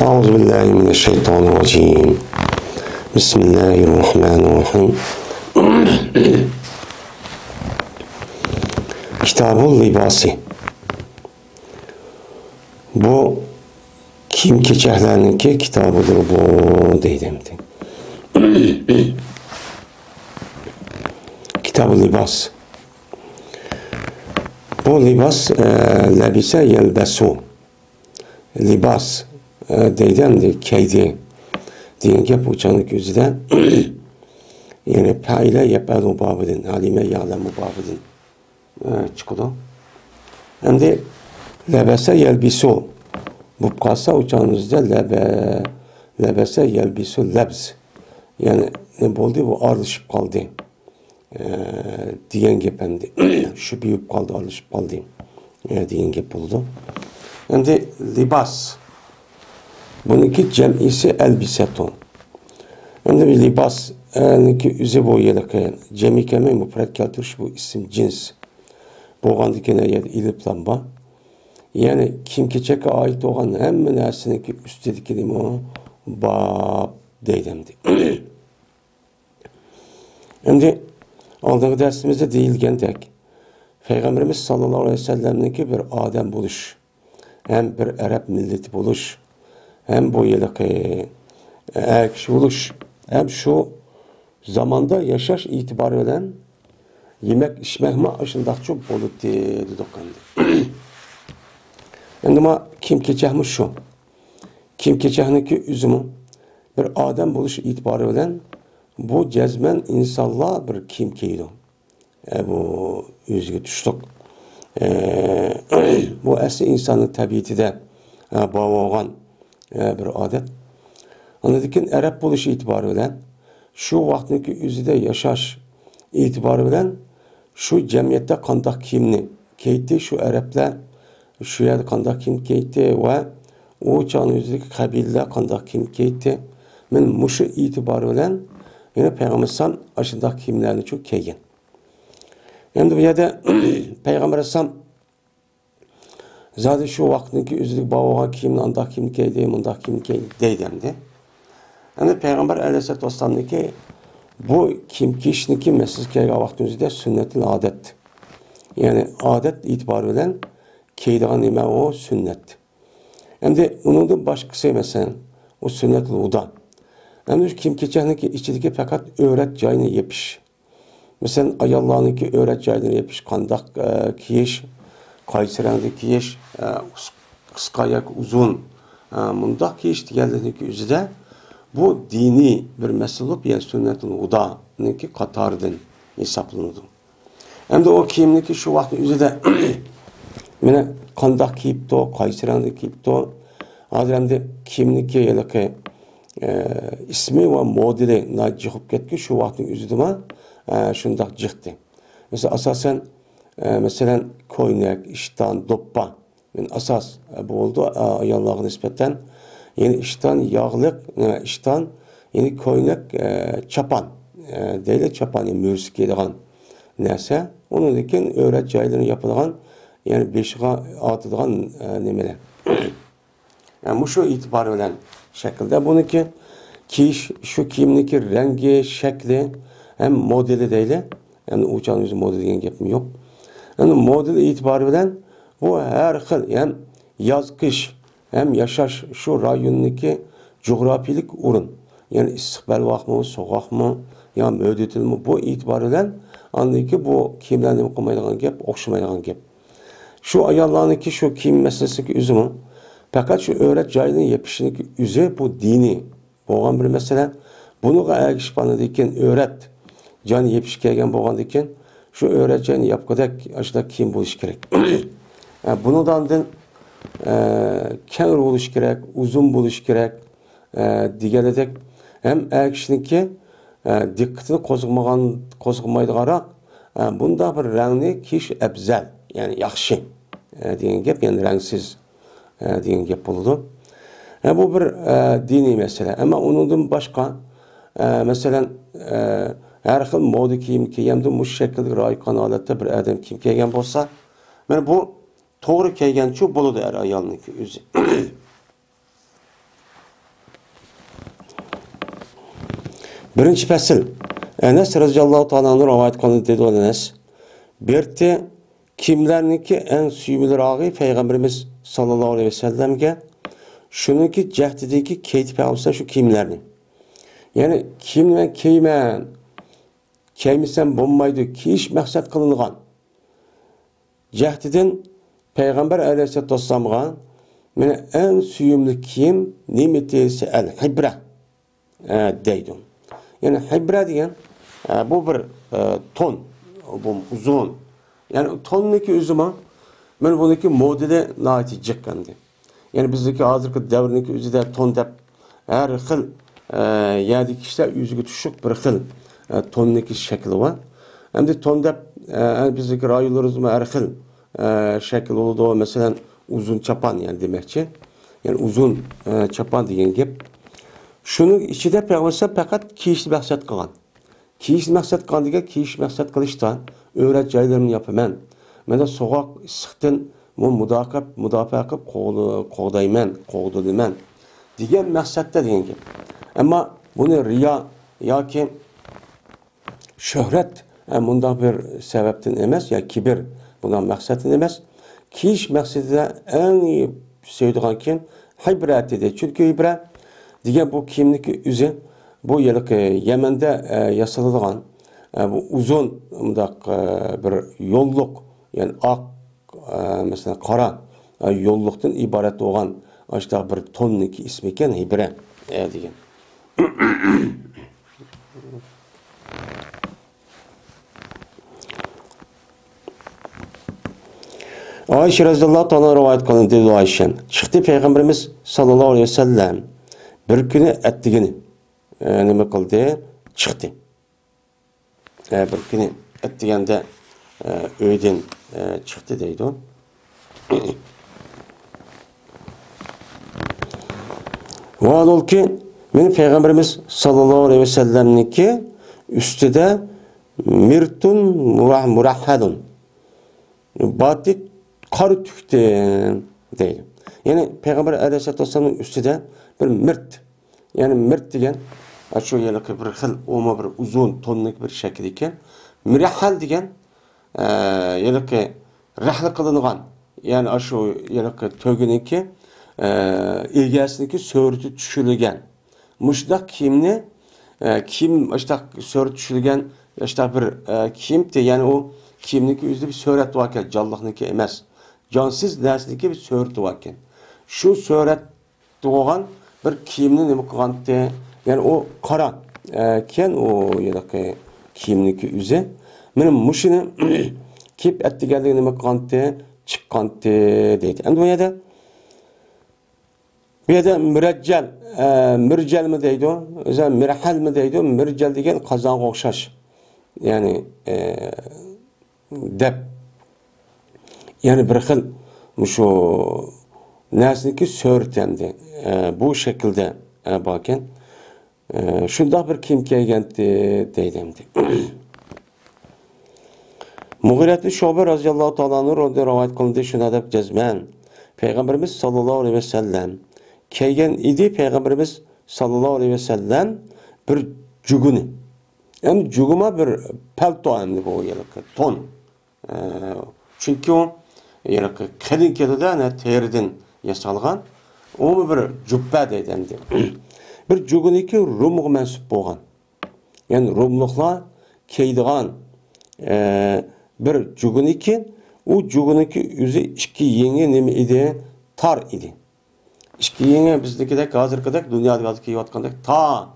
أعوذ بالله من الشيطان الرجيم. بسم الله الرحمن الرحيم. Kitab-ı Libası. Bu kim keçerlerinki kitabıdır bu deydimdi. Kitab-ı Libas. Bu libas lebise yelbesu. Libas deydimdi keydi. Diyen gep uçanlık yüzüde yani peyle yepelu babidin. Halime ya'lemu babidin. Çıkıdı. Hem de lebese yelbisu. Bu kasa uçağınızda lebese yelbisu lebz. Yani ne oldu bu arışıp kaldı. Diyen gependi. Şu büyük kaldı arışıp kaldı. Diyen gep oldu. Hem de libas. Bununki cem'isi elbisetun. Hem de bir libas. Bununki üze boyalı kayan. Cem'i kelime müpret keltiriş bu isim cins. Boğandaki ne yer iliplanma. Yani kim keçeke ait olan hem nersineki üstedeki değil o bab deydemdi. Hem de aldığımız dersimizde değilgen tek. Peygamberimiz sallallahu aleyhi ve sellem'deki bir Adem buluş. Hem bir Arap milleti buluş. Hem bu yıllık kişi buluş. Hem şu zamanda yaşaş itibarı eden yemek içmekme aşındak çok bolup dedi dokandı. Ama kim keçehmiş şu. Kim keçehniki üzümü bir Adem buluş itibarı eden bu cezmen insanla bir kim keydi. Bu yüzüge düştük. Bu esli insanın tabiatı da bağlı olan bir adet. Anladıkken Arap buluş itibarı eden şu vaktindeki yüzüde yaşaş itibarı eden şu cemiyette kandak kimni keyti şu Araplar şu yerde kandak kim keyti ve o çağın yüzündeki kabiller kandak kim keyti men muşu itibarı eden yine Peygamber'den aşındak kimlerini çok keygen. Hem de bu yerde Peygamber Aleyhisselam zaten şu vaktindeki yüzündeki bağığa kimin andak kim keydi mundak kim keydi deydemdi. Yani Peygamber Aleyhisselatü Vesselam'daki bu kim kişinin mesaj keyga vaktimizde sünnetin adet. Yani adet itibarı eden keydan nime o sünnet. Hem de onun da başkası mesela o sünnet uda. Hem de kim keçehniki içindeki fakat öğret cayını yepiş. Mesela ayallahınki öğret cayını yepiş kandak kiyeş, kaysırandaki kiyeş, kıskayak uzun mundak kiyeş diğerlerindeki üzere bu dini bir mesele olup yani sünnetin udanınki katardan hesaplanırdı. Hem de o kimlik şu vakti üzerinde yine kandak kiyip de kaysıranda kiyip de ademde kimlik yeleke ismi ve modeli na çıkıp ketki şu vakti üzerinde şundak çıktı. Mesela asasen mesela koynak, iştan, doppa yani asas bu oldu Allah'a nispeten yani iştan yağlık, iştan yani koynak çapan değil çapan yani mürsik yediğin neyse onun için öğret cahillerinin yapılan yani beşiğe atılan nemeler. Yani bu şu itibar olan şekilde bununki kiş şu kimliği rengi, şekli hem modeli değil yani uçağın yüzü modeli diyen yapım yok. Yani modeli itibar eden bu her hıl yani yaz kış hem yaşaş şu rayonundaki coğrafilik urun. Yani istikbal vakti mı, sokak mı, ya müddetil mi bu itibar eden anlıyor ki bu kimlerden okumayacağın gep, okşamayacağın gep. Şu ayarlarındaki şu kim meselesi ki üzümü fakat şu öğret cahilinin yapışındaki üzü bu dini. Boğan bir mesele. Bunu ayak işpanadıyken öğret canı yapış gelgen boğandıyken şu öğret cahilini yapkadak aşağıda kim buluş gerek. Yani bundan da kenar buluş gerek, uzun buluş gerek, diğerledek hem ayak işindeki dikkatini kozgulmaydıqarak bunda bir rengli kiş ebzel yani yaxşı diyen gep yani renksiz diyen gep oldu. Bu bir dini mesele ama onundan başka mesela her xil moda kiyim kiyemde bu şekilde raykan aletте bir adam kim kiygen bolsa mana bu to'g'ri kelgan chu bo'ladi ayolniki o'zi. Birinci fasl. Enes radhiyallohu ta'ala rivoyat qildi dedi Enes. Berti kimlarniki en suyumlirog'i Peygamberimiz sallallohu alayhi vasallamga shuniki jahdidagi keytib olsa shu kiyimlarni. Yani kiyimni kiyman, kiymasam bo'lmaydi, kiyish maqsad qilingan. Jahdidan Peygamber aleyhissalatu vesselam'a meni en suyumli kiyim nimeti el hibra deydi. Yani hibra degan bu bir ton, bu uzun. Yani tonniki üzüma men buniki modeli naiti jiqqandi. Yani bizdeki hozirgi davrniki o'zida ton deb har xil yerdagi kishilar yuziga tushib bir xil tonniki shakli bor. Hamda ton deb bizdeki rayonlarimizda har xil şekil oldu. Mesela uzun çapan yani demekçi. Yani uzun çapan degan gap. Şunun içinde Peygamber fakat kiyishni maqsad qilgan. Kiyishni maqsad qilgan degan kiyish maqsad qilishdan öğret joylarini yapaman. Menda soğuk issiqdan mudofaa qilib qo'g'dayman degan maqsadda degan gap. Ammo buni riyo yoki shuhrat bundan bir sebepten emas ya kibir bundan maqsaddan emas. Kiyish maqsadida eng sevdiğin kim? Hibra dedi. Çünkü hibra degan bu kiyimniki o'zi bu Yemen'de yasaladigan bu uzun bir yolluk yani ak mesela qora yolluktan ibaret olan aşağı bir tonniki ismi ekan hibra degan. Ayşe radhiyallohu ta'ala rivoyat qildi dedi Ayşe. Chiqdi Peygamberimiz sallallohu alayhi vasallam bir kuni attigini nima qildi? Chiqdi. Bir kuni attiganda uydan chiqdi deydi. Vaadol ki benim Peygamberimiz sallallohu aleyhi ve sellem'niki üstüde mirtun murahhadun batit kar tükti deydi. Yani Peygamber aleyhissalatu vesselam'ın üstüde bir mirt yani mirt degan şu yerlik bir xil oma bir uzun tonlik bir şekil ekan. Mirahhal degan yerlik rahli qilingan yani şu yerlik tögüniki egasiniki so'riti tushirilgan. Mushdaq kiyimni kiyim mushdaq so'riti tushirilgan mushdaq bir kiyimdi, ya'ni u kiyimniki o'zida bir so'rat bor ekan, jonliqniki emas. Jonsiz narsaniki bir so'rati bor ekan. Shu so'rat tug'ilgan bir kiyimni nima qilgandi? Ya'ni u qora ekan u yerda kiyimniki o'zi. Mana mushuni kiyib atdiganligi nima qilgandi? Chiqqandi deydi. Endi bu yerda bu yerda mirjal mi deydi? O'zi mirhal mi deydi? Mirjal degan qozonga o'xshash. Ya'ni deb. Ya'ni bir xil shu narsaniki so'rtandi. Bu shaklda bor ekan. Shundoq bir kiyim kiygandi deydi endi. Mughirah Shoba radhiyallohu ta'ala anhu rivoyat qildi shuna deb jazman. Peygamberimiz sallallohu alayhi vasallam kiygan idi. Peygamberimiz sallallohu alayhi vasallam bir juguni. Hem juguma bir palto endi bu yerlik ton. Çünkü o yerlik qalin kelida teridan yasalgan. O bir jubba deydi endi. Bir juguniki Rumga mansub bo'lgan. Yani Rumluqlar kiydigan bir juguniki u juguniki o'zi ikki yengi nima edi? Tar edi. İşki yengi biznikidek hozirgidek dunyoda kiyayotgandek ta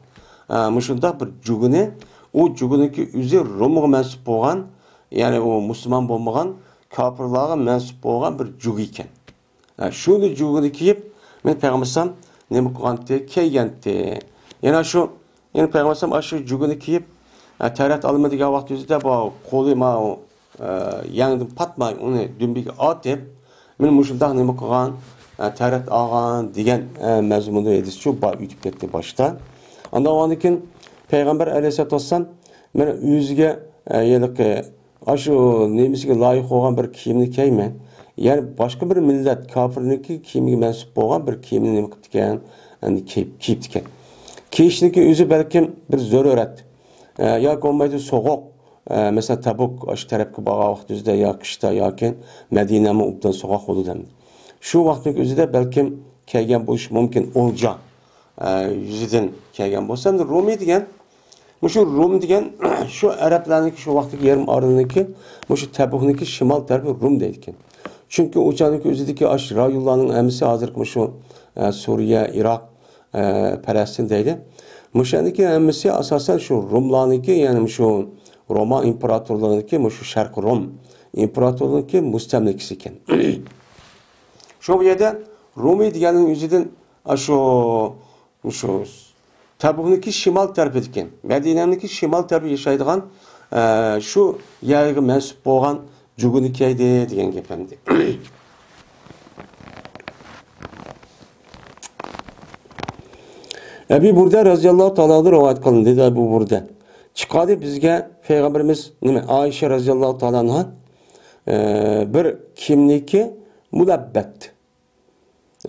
mushundaq bir juguni u juguniki o'zi Rumga mansub bo'lgan, ya'ni u musulmon bo'lmagan kofirlarga mansub bo'lgan bir jug ekan. Shuni jugini kiyib men payg'ambarsam nima qilgandi? Kiygandi. Yana shu yani payg'ambarsam shu jugini kiyib tarat olmadigan vaqt o'zida bu qo'li ma yangidan patmay uni dumbiga otib men mushundaq nima qilgan? Tarat olgan degan mazmunda hadis shu o'tib ketdi boshda. Ondan keyin Peygamber aleyhissalatu vesselam meni o'ziga yerlik shu nemisiga loyiq bo'lgan bir kiyimni kiyman. Yani başka bir millet kafirniki kiyimiga mansub bo'lgan bir kiyimni nima qilib ekan? Endi kiyib ekan. Kiyişniki özü belki bir zaruret. Ya olmaydı soğuk. Mesela Tabuk aşı tarafki bağa vaxt üzde ya kışta yoki Medinemi ubdan soğuk oldu demdi. Şu vaxtın özüde belki kelgen buluş mümkün olca yüzüden kelgen bolsa. Rumi degen şu Rum degen şu Araplarniki şu vaxtdaki yarım aralığındaki şu Tabuk'niki şimal tarafı Rum deydiken. Çünkü uçanıki özüdeki aş rayullarının emisi hazır şu Suriye, Irak, Palestin deydi. Muşaniki emisi asasen şu Rumlarniki yani şu Roma İmparatorluğu'ndaki şu Şark Rum İmparatorluğu'ndaki müstemlekisi iken. Şu yerde Rumi degenin yüzüden şu Tabuk'niki şimal tarafı iken, Medine'niki şimal tarafı yaşaydıgan şu yerge mensup bolgan Jugunikeydi degen gepemdi. Ebu Burda razıyallahu ta'ala rivayet kılın dedi Ebu Burda. Çıkadı bizge Peygamberimiz Ayşe razıyallahu ta'ala bir kimniki mülebbet.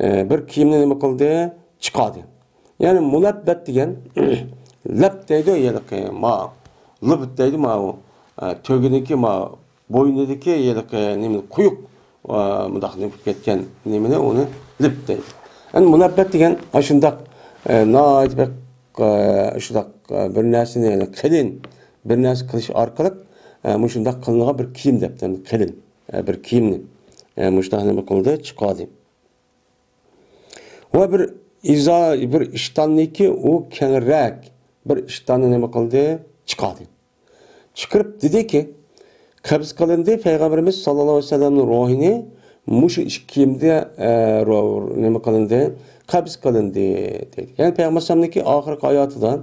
Bir kimni nime kıldı çıkadı. Yani mülebbet degen lep deydi yelik ma lübet deydi ma tögüneki ma boynundaki yelik nime kuyuk mıdak nime ketken nimene onu lep deydi. Yani mülebbet degen aşındak nait bek şudak bir narsani qilin bir narsa qilish orqali shunday qilingan bir kiyim debdi qilin bir kiyimni shunday nima qildi chiqadi va bir ishtonniki u kengroq bir ishtonni nima qildi chiqadi chiqirib dediki qabz qilindi payg'ambarimiz sallallohu alayhi vasallamning ruhini mush kiyimda nima qilindi qabz qilindi dedi. Yani Peygamberimiz'deki ahirki hayatıdan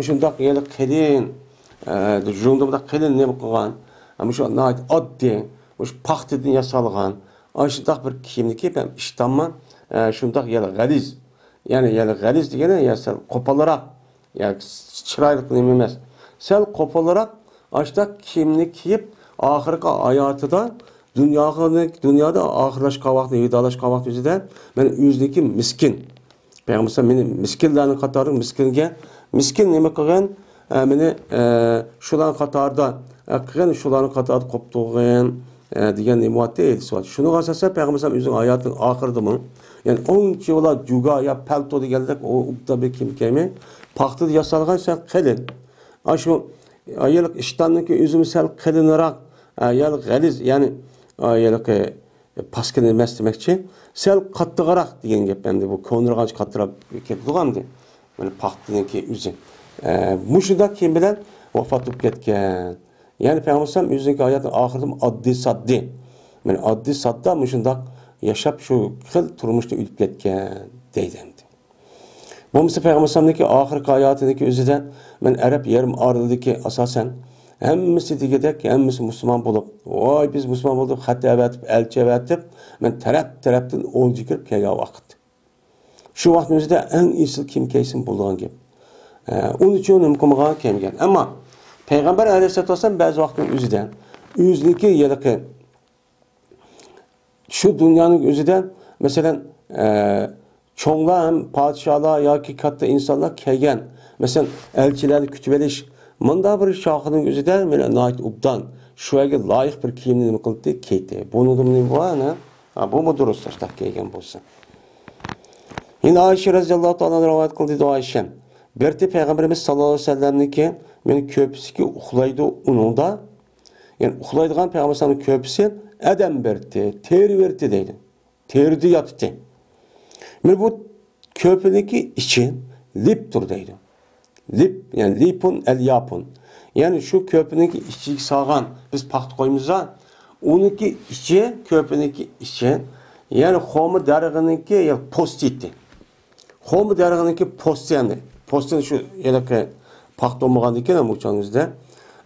şundak yeli qilin jundumda qilin nima qilgan şu nait oddiy şu paxtadan yasalgan shundak bir kiyimniki ben ishtonman shundak yeli g'aliz yani yeli g'aliz degani sal qo'polroq yani chiroyli nima emas sal qo'polroq shundak kiyimni kiyib ahirki hayotida dünyada ahirlashgan vaqt, vidolashgan vaqt o'zida men o'zniki miskin. Peygamber meni miskinlarning qatori miskin nima qilgan? Meni shular qatorida qilgan, shularning qatorida qo'yib turgan degan ne'matni aytsa. Shuni asosan Peygamber o'zining hayotining oxiridimi? Yani 10 yillar juga ya palto degandek o ubda bir kimkemi paxtada yasalgan sal qilin. Shu ayollik ishtonniki o'zim sal qilinroq yani g'aliz yani ayollik paskin emas demakchi sal qattiqroq degan gap endi bu ko'nirg'ancha qattiqroq kelib turgandi mana paxtaniki o'zi mushunda kim bilan vafot etib ketgan yani payg'ambar o'zining hayoti oxirida oddiy soddiy mana oddiy sodda mushundaq yashab shu xil turmushda o'tib ketgan deydi. Bo'lmasa payg'ambarning oxirgi hayotidagi o'zida men arab yarim oralidagi asosan hammasi degidek hammasi musulmon bo'lib, voy biz musulmon bo'ldik, xat avatib, elchi avatib, men tarafdan o'lja kirib kelgan vaqt. Shu vaqt o'zida eng esil kim kaysin bo'lgan gap. Uning uchun mumkinga kelgan. Ammo payg'ambar alayhisolatu vasallam ba'zi vaqtning o'zida o'zniki yiliqi şu dünyanın özüden mesela çoğunlar hem padişahlar ya ki katta insanlar kelgen. Mesela elçilerle kütüveliş. Manda bir şahının özüden böyle nait ubdan. Şuaya layık bir kiyimini mi kıldı keydi. Bunu da mı var ne? Bu mu durursa işte kelgen bolsa. Yine Ayşe razıyallahu ta'ala rivayet kıldı Ayşe. Berti Peygamberimiz sallallahu aleyhi ve sellem'deki beni köpüsü ki uxlaydı onun da. Yani uxlaydıgan Peygamberimiz köpüsü Edem berti, teri verti deydi. Terdi yattı. Bu köpündeki içi liptur deydi. Lip, yani lipun el yapun. Yani şu köpündeki içi sağan, biz paxt koymuzda, onunki içi, köpündeki içi, yani xomu darğınınki ya postiti. Xomu darğınınki postiyani. Postiyani şu yeleke paxt olmagan deken uçağınızda.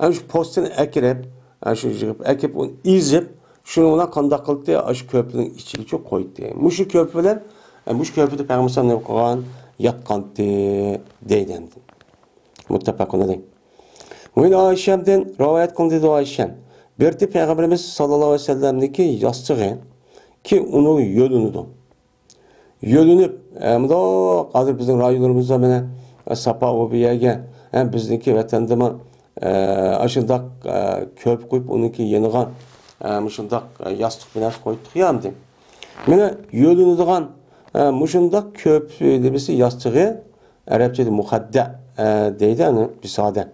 Yani şu postiyani ekirip, şu ekip onu izip, şunu qandaq qildi, aş köprünün içiga qo'ydi. Mushu köprüler, mushu köprüde Peygamber ne qilgan, yatqandı deydi. Muttafaqun alayh. Ve Ayşe'den rivayet qildi Ayşe. Berti Peygamberimiz sallallohu alayhi vasallamniki yastığı ki onun yölünüdü. Yölünüp, hozir bizning rayonlarimizda mana sapa o bir yerge hem bizdeki vatandımı aşındak köp koyup onunki yanıga muşundak yastık binas koyduk ya dem. Mene yölünüdüğün muşundak köp demesi yastığı Arapçada muhadda deydi hani bisade.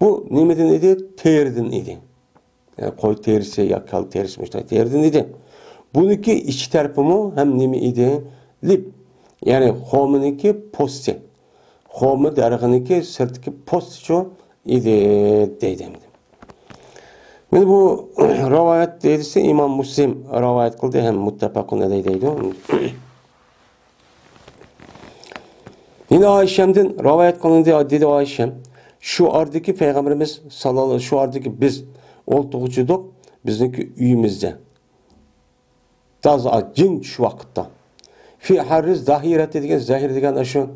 Bu nimeden idi? Terden idi. Koy terisi yakal terisi müştak terden idi. Bununki iki tarafı mı hem nimi idi? Lip. Yani homununki posti. Homu dergınınki sırtki posti ço idi deydi. Mene bu rivayet deydisi İmam Müslim rivayet kıldı hem muttefakun edeydi. Yine Ayşem'den rivayet kılındı dedi Ayşem. Şu ardaki Peygamberimiz sallallahu aleyhi ve sellem, şu ardaki biz oltuğucuduk bizdeki üyümüzde. Taz'a cin şu vakitte. Fi harriz zahiret dediğin zahir dediğin aşı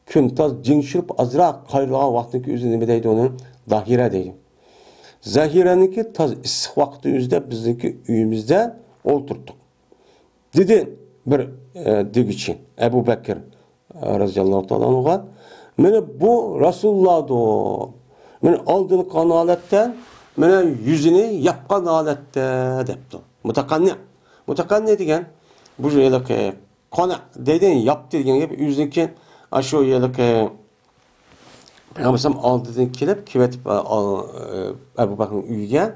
gün taz cin şurup azra kayırlığa vaktindeki üzerinde deydi onun zahire deydi. Zahireninki taz ısık vakti yüzde bizdeki üyümüzde oturttuk. Dedi bir dik için Ebu Bekir radıyallahu ta'ala anhu'a mene bu Resulullah'dı. Mene aldığını kanaletten mene yüzünü yapkan alette depti. Mutakanni. Mutakanni degen bu yılki kana dediğin yaptı degen gibi yüzünki aşağı yılki Peygamberim aldığını kilip kivetip Ebu Bakır'ın üyüge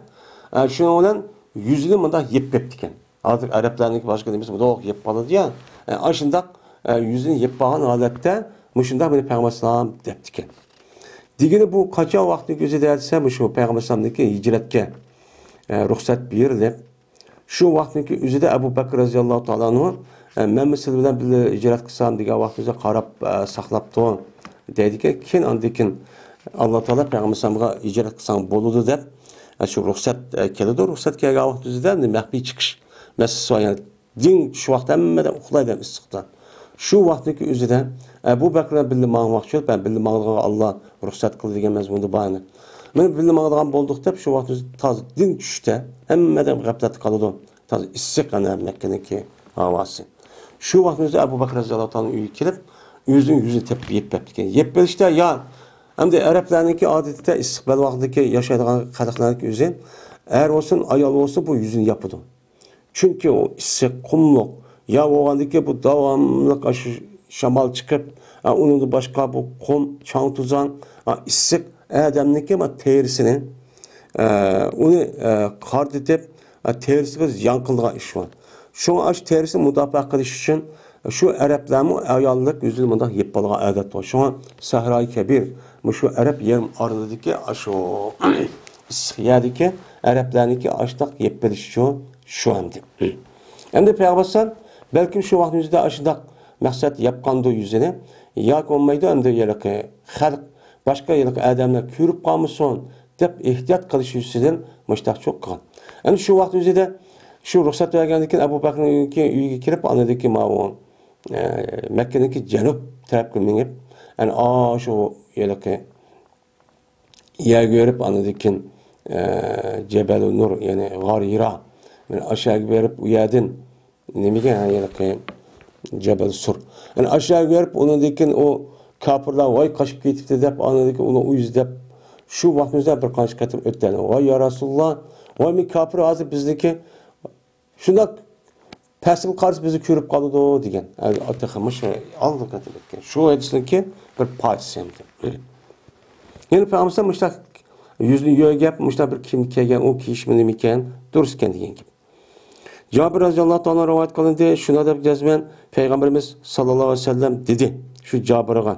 şunu olan yüzünü mında yep diken. Artık Araplarındaki başka demesi bu da o yep balı diye. Aşında yüzünü yepağın alette muşunda beni Peygamberim deptiken. Digini bu kaça vakti gözü derse muşu Peygamberim'deki hicretke ruhsat birilip şu vaktindeki üzüde Ebu Bekir radıyallahu ta'ala anhu men misal bilen bir hicret kısan diye vaktimize karab saklaptı dedi ki kin andikin Allah Teala Peygamberim'e hicret kısan boludu dep şu ruhsat kelidi ruhsat kelge vaktimize de mehbi çıkış mesela yani din şu vakti emmeden uxlaydı istiqdan. Şu vaktdeki üzüde Ebu Bekir'e bildi mağmakçı, ben bildi mağdığına Allah ruhsat kıldı degen mezmunu bayını. Ben bildi mağdığına bolduk dep, şu vaktda taz din düşte, emmeden gaflet kalıdı. Taz issiq anar Mekke'deki havası. Şu vaktda Ebu Bekir radıyallahu anh'ın üyü kelip, yüzünü tep yep yep işte ya, hem de Araplarınki adetinde istiqbal vaktdaki yaşadığın kadaklarınki yüzü, eğer olsun ayal olsun bu yüzünü yapıdı. Çünkü o issiq kumluq, ya oğandaki bu davamlılık aşı şamal çıkıp, onun da başka bu kum, çan tuzan, issiq adamdaki ama terisini, onu kart edip, terisi yankılığa iş var. Şu aş terisi müdafaa kılış için, şu Araplarımı ayallık yüzünü mında yepbalığa adet var. Şu an Sahra-i Kebir, şu Arap yerim arındaki aşı o, issiqyadaki Araplarınki aştak yeppeliş şu anda. Hem de Peygamber belki şu vaktimizde aşıdak maksat yapkandı yüzüne yak olmaydı hem de yelaki halk başka yelaki adamlar körüp kalmışsın dep ihtiyat kılış yüzünden müştak çok kal. Hem şu vaktimizde şu ruhsat vergendikken Ebu Bakır'ın üyüge kirip anadaki mağun Mekke'deki cenup taraf kılmayıp yani şu yelaki yer görüp anadakin Cebel-i Nur yani Garira yani aşağı verip uyadın nemige yani Cebel Sur. Yani aşağı verip onun dikin o kapırlar vay kaçıp getipti dep anadaki onu uyuz dep şu vaktimizde bir kaç katım ötten. Vay ya Resulullah vay mi kapır hazır bizdeki şunda pesib qarşı bizi körüp kalıdı o degen. Yani atıqımış aldı katılıkken. Şu edisindeki bir parçasıydı. Yani Peygamber müştak yüzünü yögep müştak bir kim kegen o kiş mi demiken durusken degen gibi. Cabir radıyallahu anh rivayet kılındı. Şuna da cezmen Peygamberimiz sallallahu aleyhi ve sellem dedi. Şu Cabir'e.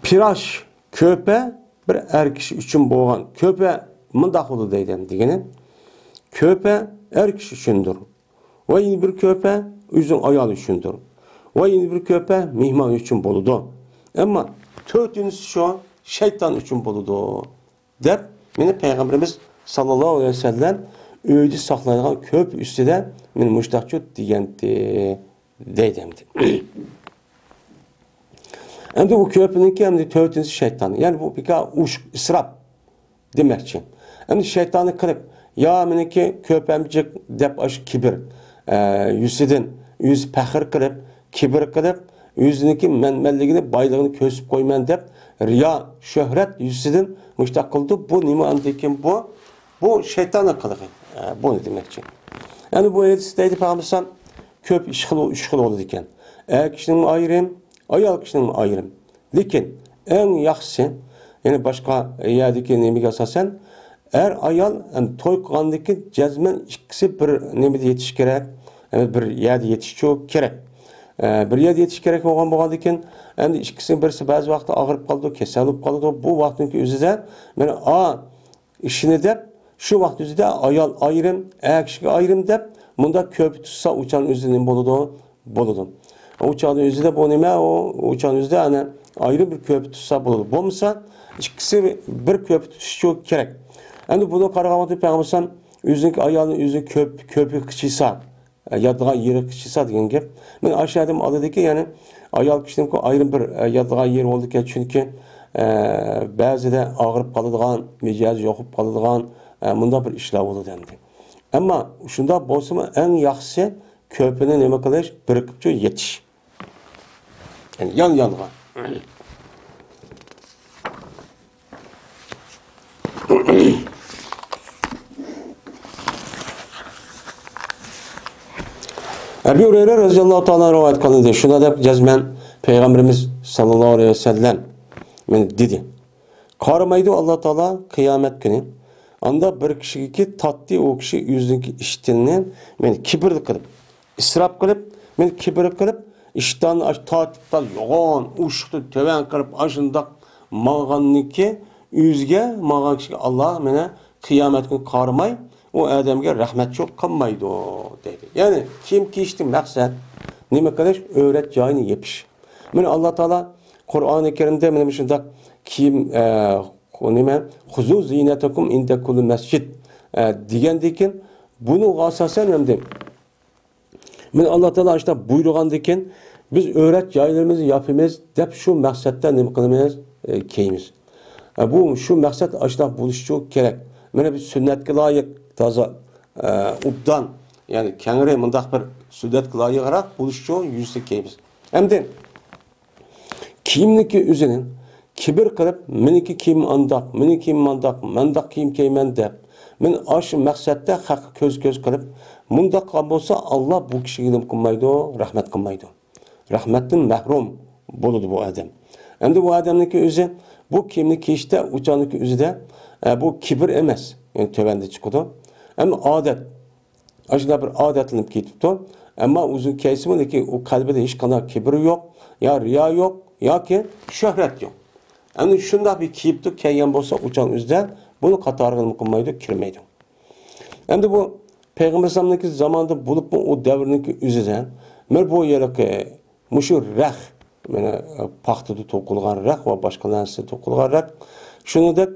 Piraş köpe bir er kişi üçün boğan. Köpe mındak oldu deyden degeni. Köpe er kişi üçündür. Ve yine bir köpe üzün ayal üçündür. Ve yine bir köpe mihman üçün boludu. Ama tötünüz şu şeytan üçün boludu. Dep meni Peygamberimiz sallallahu aleyhi ve sellem öydü saklayan köp üstüde men müştakçı diyendi deydemdi. Hem de bu köpününki hem de tötünüz şeytan. Yani bu bir uş israf demekçi. Hem de şeytanı kırıp ya meniki köpemcik dep aş kibir yüzüden yüz pahır kırıp kibir kırıp o'ziniki manmanligini, boyligini ko'rsatib qo'yman deb riyo, shuhrat yuzidan mushtaq qildi. Bu nima ekan bu? Bu shaytonning qilig'i. Bu ne demakchi? Yani bu hadisdagi payg'ambar ko'p ish xil bo'ladi ekan. Kishining ayrim, ayol kishining ayrim. Lekin eng yaxshisi, ya'ni boshqa yerdagi nimaga asosan ayol to'y qilgandan keyin jazman ikkisi bir nimada yetish kerak. Bir yerda yetish kerak. Bir yerda yetish kerak bo'lgandan keyin endi ikkisi birisi ba'zi vaqtda og'rib qoldi, kasal bo'lib qoldi. Bu vaqtning o'zida mana ishini deb shu vaqt o'zida ayol ayrim, kishiga ayrim deb bunda ko'p tutsa uchan o'zi nima bo'ladi. Uchanning o'zida bu nima? Uchan o'zida ana ayrim bir ko'p tutsa bo'ladi. Bo'lmasa ikkisi bir ko'p tutishi kerak. Endi buni qaraganda payg'ambar o'zining ayolni o'zi ko'pi qichisa, yadigan yeri qichisa degan gap. Men aşağıda adadaki yani ayol kishining ayrim bir yadigan yeri bo'ldi ekan, chunki ba'zida og'rib qoladigan, mijozi yo'qib qoladigan bunda bir ishlar bo'ladi endi. Ammo shunda bo'lsa-mu eng yaxshisi ko'pini nima qilish, birikib yetish. Yani yan-yonga. Ebu Hureyre radıyallahu ta'ala rivayet kılındı. Şuna da cezmen Peygamberimiz sallallahu aleyhi ve sellem dedi. Karamaydı Allah Teala kıyamet günü. Anda bir kişi tatlı o kişi yüzündeki iştenini kibirli kılıp, israf kılıp, kibirli kılıp, iştahını tatlıktan yoğun, uçtu, töven kılıp, aşındak mağanniki yüzge, mağan kişi Allah kıyamet günü karamay, o adamga rahmet çok kalmaydı dedi. Yani kim ki işte maksat nima qilish, öğret joyini yepish. Mana Allah Teala Qur'oni Karimda mana shunday kim nima xuzu zinatakum inda kulli masjid degandan buni asosan hamda mana Allah Teala işte buyurgandan biz öğret joylarimizni yapamiz deb shu maqsadda nima qilamiz, keyimiz. Bu shu maqsad ashta bo'lishi kerak. Mana biz sunnatga loyiq taza ubdan yani kengre mındaq bir sünnet layıqarak buluşçu yüzlük keyimiz. Hem de kiyimniki üzerinin kibir kılıp meniki kiyim andaq, meniki kiyim mandaq, mandaq kiyim keymen dep men aşı maqsadda haq köz kılıp mundaq bolsa Allah bu kişiye nim qılmaydı, rahmet qılmaydı. Rahmetten mahrum boludu bu adam. Hem de bu adamniki özü bu kiyimni kiyişte uçanliki özü de bu kibir emas. Yani tövende çıkıdı. Ama adet aslında bir adetlenip ketipti. Ama uzun kesimindeki o kalbide hiç kadar kibir yok, ya riya yok, ya ki şöhret yok. Yani şunda bir kiyipti, keyyen bolsa uçan üzde bunu katarını kılmaydı, kirmeydi. Hem de bu Peygamber Sallallahu zamanında bulup o devrindeki üzüden, bu yereki muşu reh, yani paxtıda tokulgan reh ve başka narsa tokulgan reh, şunu da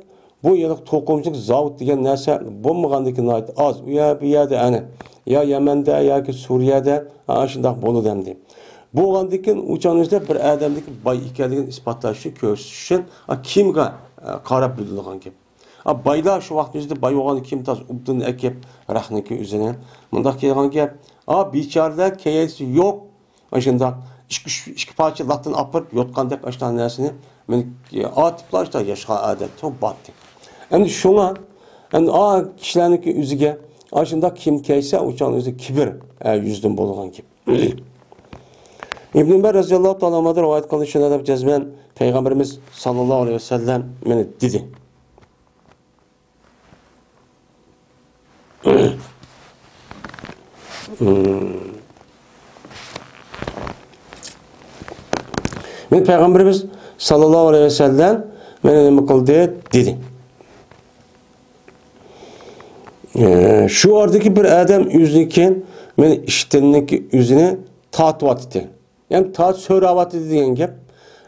bu yıllık tokumculuk zavut diyen narsa bulmagandaki nait az. Ya bir yerde ya Yemen'de ya ki Suriye'de aşındak bolu demdi. Bu olandaki uçağınızda bir adamdaki bay ikenliğini ispatlaşı, köşüşün kimga karab bildiğin gibi. Baylar şu vaktimizde bay olan kim tas ubdun ekip rahniki üzerine. Mundak gelgen gibi. Biçarda keyesi yok. Aşındak iki parça latın apıp yotkandak aştan nersini. Atiplar işte yaşa adet çok battı. Yani şuna, yani kişilerdeki üzüge, aşında kim keyse uçan üzü kibir yüzden bulunan gibi. İbn Ömer radıyallahu ta'ala anh'da rivayet kılışında da cezmen Peygamberimiz sallallahu aleyhi ve sellem dedi. Peygamberimiz sallallahu aleyhi ve sellem ne kıldı dedi. Şu oradaki bir adam yüzüken iştenindeki yüzüne tatvat etti. Yani tat söravat etti diyen gap.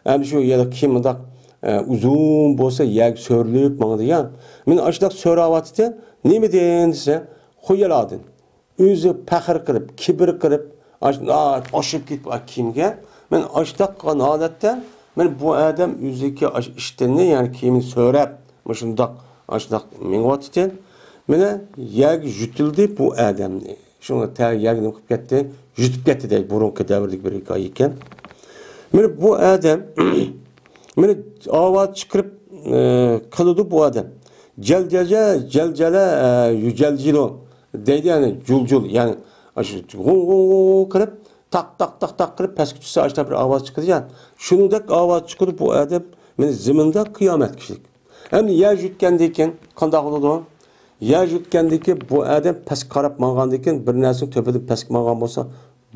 Yani şu ya da kim da uzun bolsa yak sörlüp bana diyen. Men aşdak söravat etti. Ne mi diyendiyse koyaladın. Yüzü pahır kırıp, kibir kırıp, aşıp gitip kimge. Men aşdak kan adette men bu adam yüzüki iştenini yani kimin sörep, mışındak aşdak menvat etti. Mene yak jutildi bu adamni. Şuna ta yagni qilib ketdi, jutib ketdi deydi burunki davrlik bir hikoya ekan. Mene bu adam mene avat çıkırıp kılıdı bu adam. Celcele yücelcilo deydi yani culcul yani kırıp tak kırıp peskütüsü açta bir avaz çıkıdı yani. Şunudaki avaz çıkıdı bu adam mene ziminde kıyamet kişilik. Hem yer jutkendeyken kandak oldu. Yer jutkendeki bu adam pes karab mağandayken bir nersin töpedip pesk mağan olsa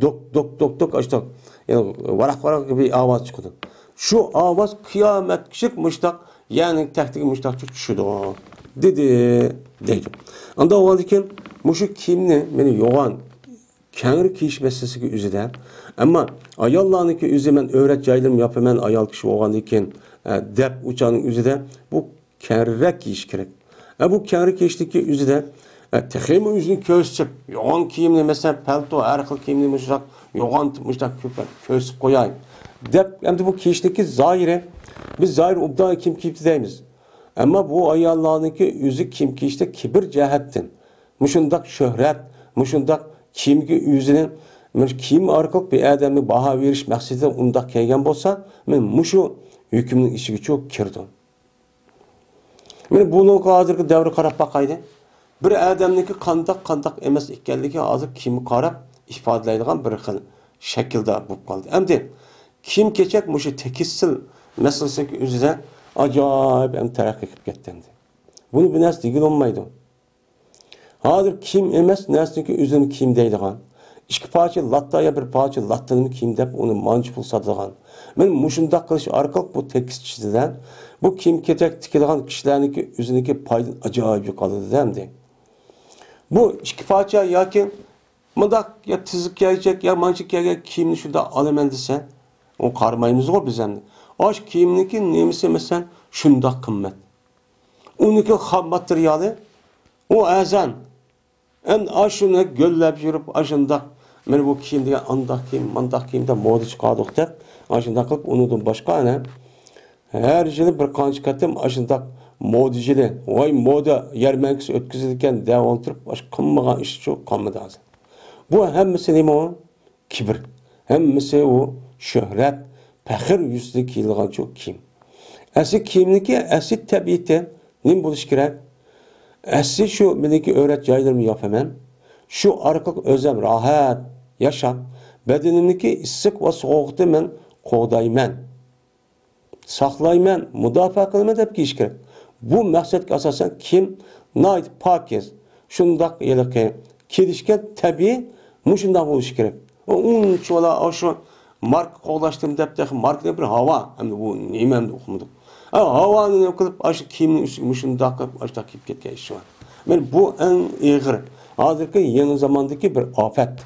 dok açta yani varak gibi avaz çıkıdı. Şu avaz kıyamet kişilik müştak yani tehdit müştak düşürdü dedi. Anda o halde muşu kimni beni yoğan kendi kiş meselesi üzerinde ama ayallarınki üzerinden öğret caydım yapımen ayal kişi olan diken dep uçanın üzerinde bu kerrek iş gerek. Bu kendi kişteki üzerinde tehime yüzünü köşçüp yoğan kiyimli mesela palto her kıl kiyimli müştak yoğan müştak köşçüp koyayım. Dep hem de bu kişteki zahire biz zahir ubda kim deyimiz. Ama bu ayallarınki yüzü kim ki işte kibir cehettin. Muşundak şöhret, muşundak kimki yüzünün kim arkalık bir adamı baha veriş maksidi undak kelgen bolsa, men muşu hükümün içi çok kirdim. Men bunu hazırki devri qarab bakaydı. Bir adamniki kandak emas ekanligi hazır kimi qarab ifodalaydigan bir xil shaklda bo'lib qoldi. Endi kim kechak muşu tekissil meselesiga o'zida acayip hem terakki qilib ketdi. Bunu bir narsa degil olmaydi. Hazır kim emas narsaki o'zini kim deydigan. İki parça lattaya bir parça lattanı kim deb onu manç bulsadigan. Men mushundaq qilish orqali bu tekstchidan bu kim ketek tikadigan kishilarniki o'ziniki foydan ajoyib yo'qoladi demdi. Bu iki parça yoki mundaq ya tizib kelecek ya manchik kelgan kiyimni shunda olaman desa, o qarmaymiz-ku biz endi. Osh kiyimniki nemisi masalan shundaq qimmat. Uniki xam materiali o azan. En aşını göllep yürüp aşındaq men bu kiyim degan mandaq kiyimde moda chiqadiq deb aşındaq qilib unutun başqa ana her yili bir qancha qatim aşındaq modacili voy moda yarmankisi o'tkazilgan deb o'tirib boshqa qilmagan ish shu qolmadi hozir. Bu hammasi nima o? Kibr. Hammasi o şöhret, faxr yuzida kiyilgan shu kiyim. Asli kiyimniki asli tabiati nima bo'lish kerak? Asli şu meniki öğret joylarımı yapaman. Şu arqaq özüm rahat yaşam. Bedenimdeki issiq ve soğukta men qo'dayman. Saqlayman, mudofaa qilaman deb kiyish kerak. Bu maqsadga asosan kim nayt pokiz shundaq yiliqi kelishga tabiiy mushundaq bo'lishi kerak. Unchola shu mark qo'llashdim deb markda bir havo hamda bu nima ham o'qimadik. Havani ne qilib aşı kiyimni mushundaq qilib aşta kiyib ketgan ish var. Men bu en ig'ir. Hozirgi yangi zamondagi bir ofat.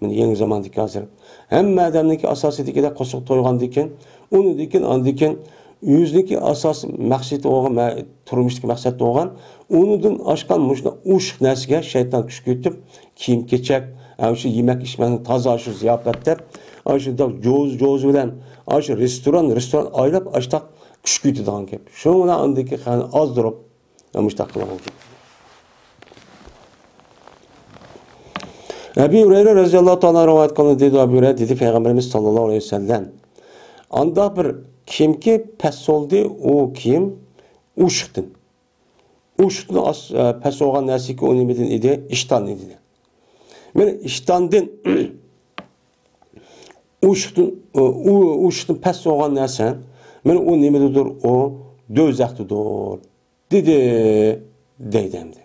Men yangi zamondagi hozir hamma odamniki asosiyligida qo'shiq to'ygandikan, uni dekin andikan yüzdeki asas maqsad olgan, turmushdagi maqsad olgan, unidan oshgan mushuna ushq narsaga shayton kuch ketib, kiyim kechak, shu yemak ichmani toza shu ziyofat deb, shu jo'z bilan, shu restoran oylab ashtaq kuch ketadigan gap. Shu bilan andiki qani ozdirib, mushtaq qilgan gap. Ebu Hureyre radhiyallahu ta'ala rivayet kılındı dedi Ebu Hureyre dedi Peygamberimiz sallallahu aleyhi ve sellem. Anda bir kimki pes oldu o kim uşuktun. Uşuktun pes olan nesiki o nimedin idi iştan idi. Men iştandın uşuktun pes olan nesen men o nimedidir o dözaktıdır dedi deydemdi.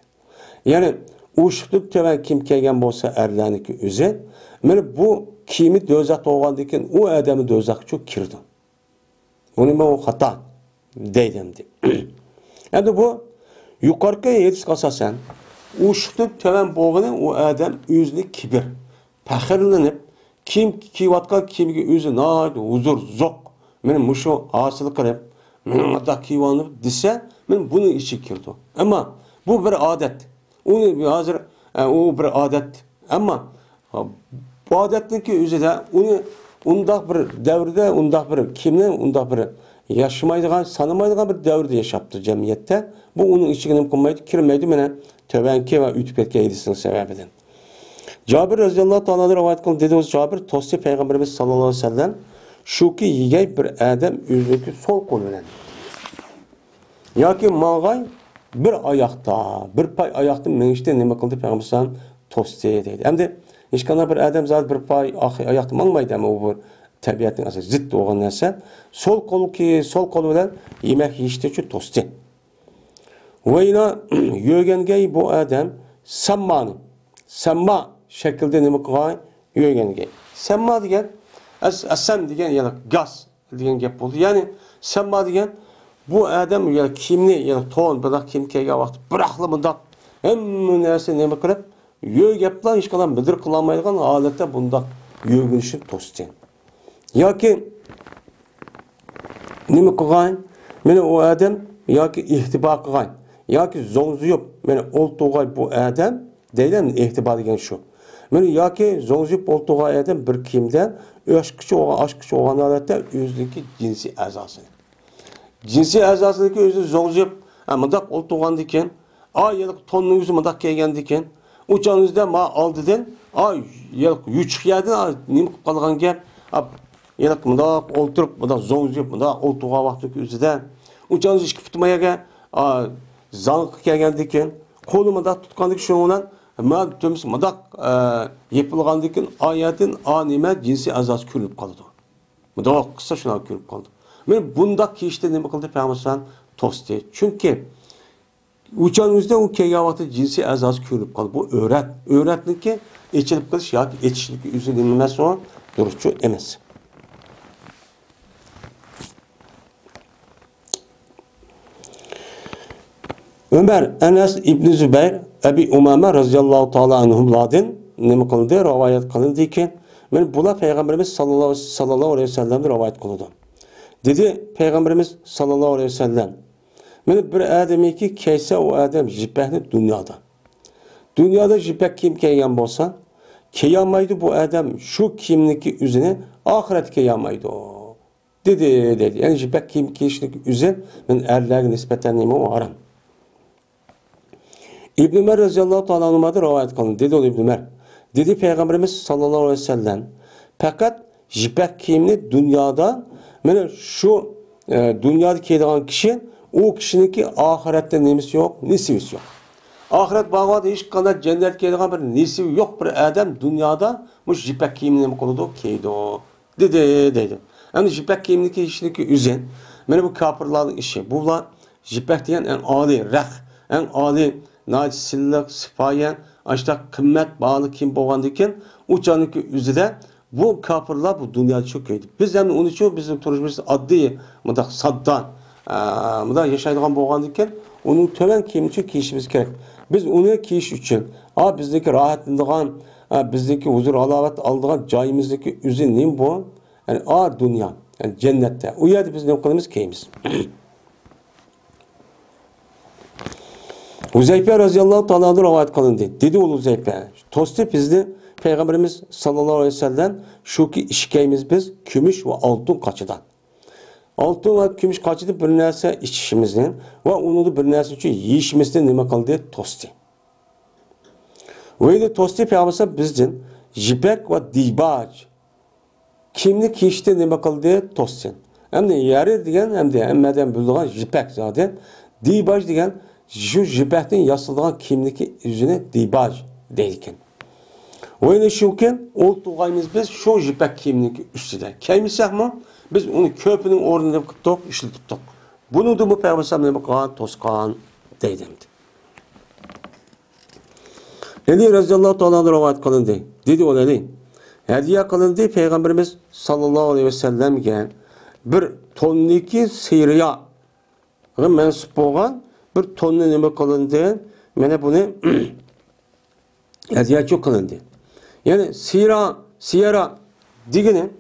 Yani uşuqlub tevan kim kelgan bo'lsa erlarniki o'zi, men bu kiyimi dozaq olgandan o adamni dozaqqa kirdi. Buni men o xato deydimdi. Endi bu yuqorqi yetish asosan uşuqlub tevan bo'lgani o adam o'zini kibr, faxrlanib, kim kiyotgan kiyimiga o'zi noit huzur zo'q. Men mushu hosil qilib, men unda kiyonib desa, men buni ichi kirdi. Ammo bu bir odat. Onu hazır o bir adet ama bu adetninki üzerinde onu undaq bir devirde undaq bir kimni undaq bir yaşamaydigan sanımaydigan bir devirde yaşaptı cemiyette. Bu onun içine koymaydı, kirmeydi mene töbenki ve ütüp etken edisinin sebebinden. Cabir radhiyallahu ta'ala rivayet kıldı dedi o Cabir tosti Peygamberimiz sallallahu aleyhi ve sellem Şuki yigay bir adam özünki sol kolu bilen. Yoki mağay bir ayakta, bir pay ayakta menişte nima qildi Peygamber to'sdi deydi. Endi hech qanday bir adam zat bir pay ayakta mangmaydi ama bu tabiatning asosi zid bo'lgan narsa. Sol qo'li bilan yemak yeyishda shu to'sdi. Va ina yurganga bu adam samma shaklda nima qilgan yurganga. Samma degan asam degan yana gaz degan gap bo'ldi. Ya'ni samma degan bu adam ya kimni ya to'n biroq kim kelgan vaqt biroqli bundaq hamma narsa nima qilib yo'q gaplar hech qanday bidir qilolmaydigan holatda bundaq yurgunishi to'sdi. Yoki nima qilgan? Meni u adam yoki ihtibo qilgan yoki zo'ngzuyib meni o'ltirgan bu adam deylan ihtibo degan shu. Meni yoki zo'ngzuyib o'ltirgan adam bir kimdan oshqichi olgan holatda o'zligi jinsiy a'zosini jinsiy a'zosidagi o'zi zo'ngzib, mundaq o'ltirgan ekan, yiliq tonning o'zi mundaq kelgan ekan, o'chanizda ma oldidan, yiliq yuchiq yerdan nima qilib qolgan gap, yiliq mundaq o'ltirib, mundaq zo'ngzib, mundaq o'ltirgan vaqtdagi o'zida, o'chaniz ishki tutmayaga zanq kelgan ekan, qo'li mundaq tutgandek shu bilan ma tums mundaq yepilgan ekan, oyatdan nima jinsiy a'zosi ko'rinib qoldi. Mundaq qissa shuna ko'rinib qoldi. Men bundaq kiyishda nima qildi Peygamber to'sdi. Chunki o'chaningizda u kelgan vaqtda jinsiy a'zosi ko'rinib qoldi. Bu o'ratniki echilib qilish yoki echishligi o'zini emas, o durustchu emas. Ömer Enes İbn Zübeyr Ebi Umame radhiyallohu taala anhulardan nima qildi? Rivoyat qilindi ki, men bular Peygamberimiz sallallohu alayhi vasallamdan rivoyat qildi. Dedi Peygamberimiz sallallahu aleyhi ve sellem. Meni bir adamiki kaysa o adam jipakni dünyada. Dünyada jipak kim kiygan bo'lsa, kiyolmaydi bu adam shu kiyimniki o'zini oxiratga kiyolmaydi. Dedi. Yani jipak kiyim kiyishniki o'zi men erlarga nisbatan nima haram. İbn Ömer radhiyallohu ta'ala anhudan rivoyat qilindi. Dedi Ibn Ömer. Dedi Peygamberimiz sallallahu aleyhi ve sellem. Fakat jipak kiyimni dünyada mana shu dunyoda kiyadigan kishi u kishiniki oxiratda nemisi yo'q, nisibisi yo'q. Oxirat bag'oda hech qanday jannatga kiyadigan bir nisibi yo'q bir odam dunyoda mush jipak kiyimni nima qiladi, kiydi dedi. Endi jipak kiyimni kiyishniki o'zi mana bu kofirlarning ishi. Bular jipak degan eng oliy raq, eng oliy silliq, sifoya, ashta qimmat bog'li kiyim bo'lgandan u joniki o'zida bu kafirlar bu dünyada çok iyiydi. Biz hem onun için bizim turuşumuz adli, mıdak saddan, mıdak yaşaydıgan boğandıkken onun töven kiyim için kiyişimiz gerek. Biz onu kiyiş için, bizdeki rahatlıgan, bizdeki huzur alavet aldığan cayimizdeki üzün neyim bu? Yani dünya, yani cennette. O yerde biz ne kılımız kiyimiz. Huzeyfe razıyallahu ta'ala rivayet kılındı. Dedi oğlu Huzeyfe, tosti bizde Peygamberimiz sallallahu aleyhi ve sellem şu ki işkeyimiz biz gümüş ve altın kaçıdan. Altın ve gümüş kaçıda bir narsa içişimizden ve onu da bir narsa için yiyişimizden nima kıldı? Tosti. Ve de tosti Peygamberimiz bizden jipek ve dibaj kimni kiyişte nima kıldı? Tosti. Hem de yarı degan hem de emmeden bulduğun jipek zaten. Dibaj degan şu jipekten yasıldığı kimniki yüzüne dibaj deyken. Oyunu şuken oltuğayımız biz şu jipak kiyimniki üstüde. Kiymişsek mi? Biz onu köpünün ornunda tuttuk, işletip. Bunu da bu Peygamber qilgan, tosqan deydi. Ali radhiyallohu ta'ala rivoyat qilindi. Dedi o Ali. Hadiya qilindi Peygamberimiz sallallohu alayhi ve sellemga bir tonniki siyriya mansub bo'lgan bir tonni nima qilindi? Mana buni hadiya çok qilindi. Yani siyara digini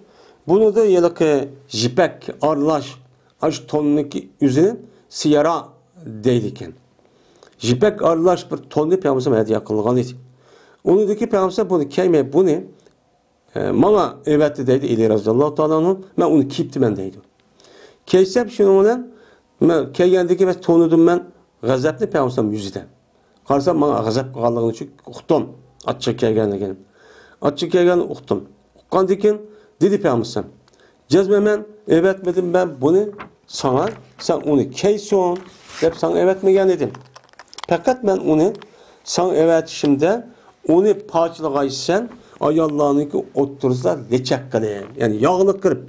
bunu da yılki jipek arlaş aş tonniki üzerine siyara deydiken. Jipek arlaş bir tonni Peygamber hediye kılgan idi. Onu da ki Peygamber bunu keyme bunu bana evet dedi İli Raziyallahu Ta'ala ben onu kipti ben deydi. Keysep şunu olan ben keygendeki ve tonudum ben gazaplı Peygamber yüzüden. Karşısam bana gazap kaldığını için uqtum. Atça keygendiken. Açık kelgan uqtum. Uqqandan keyin dedi Peygamber Cezmemen evetmedim ben bunu sana. Sen onu keyson dep sana evetmegen dedim. Fakat ben onu sana evetişimde onu parçalagaysan ayollarınki otursa leçek kılayım. Yani yağlı kırıp.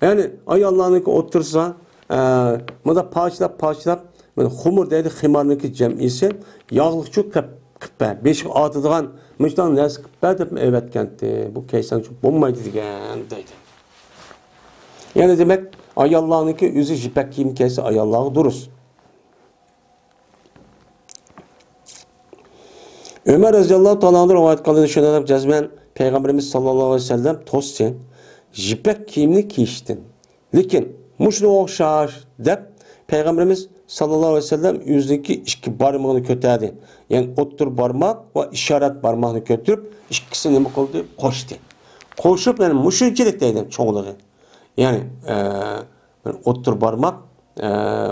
Yani ayollarınki otursa bunda parçalap ben humur deydi ximarniki cemisi yağlık çok kıppa. Beşik atıdığan müştan nesi kıppa dep evetkendi. Bu keysan çok bombaydı degen deydi. Yani demek ayollarınki yüzü jipek kiyim keysi ayolları duruz. Ömer Raziyallahu Teala'nın rivayet kıldığını düşünerek cezmen Peygamberimiz sallallahu aleyhi ve sellem tossi jipek kiyimini kiyiştin. Lekin muşlu okşaş dep Peygamberimiz sallallahu aleyhi ve sellem yüzdeki iki parmağını kötürdü. Yani otur parmak ve işaret parmağını götürüp ikisini ne kıldı? Koştu. Koşup yani muşulcilik deydim çoğuluğu. Yani otur parmak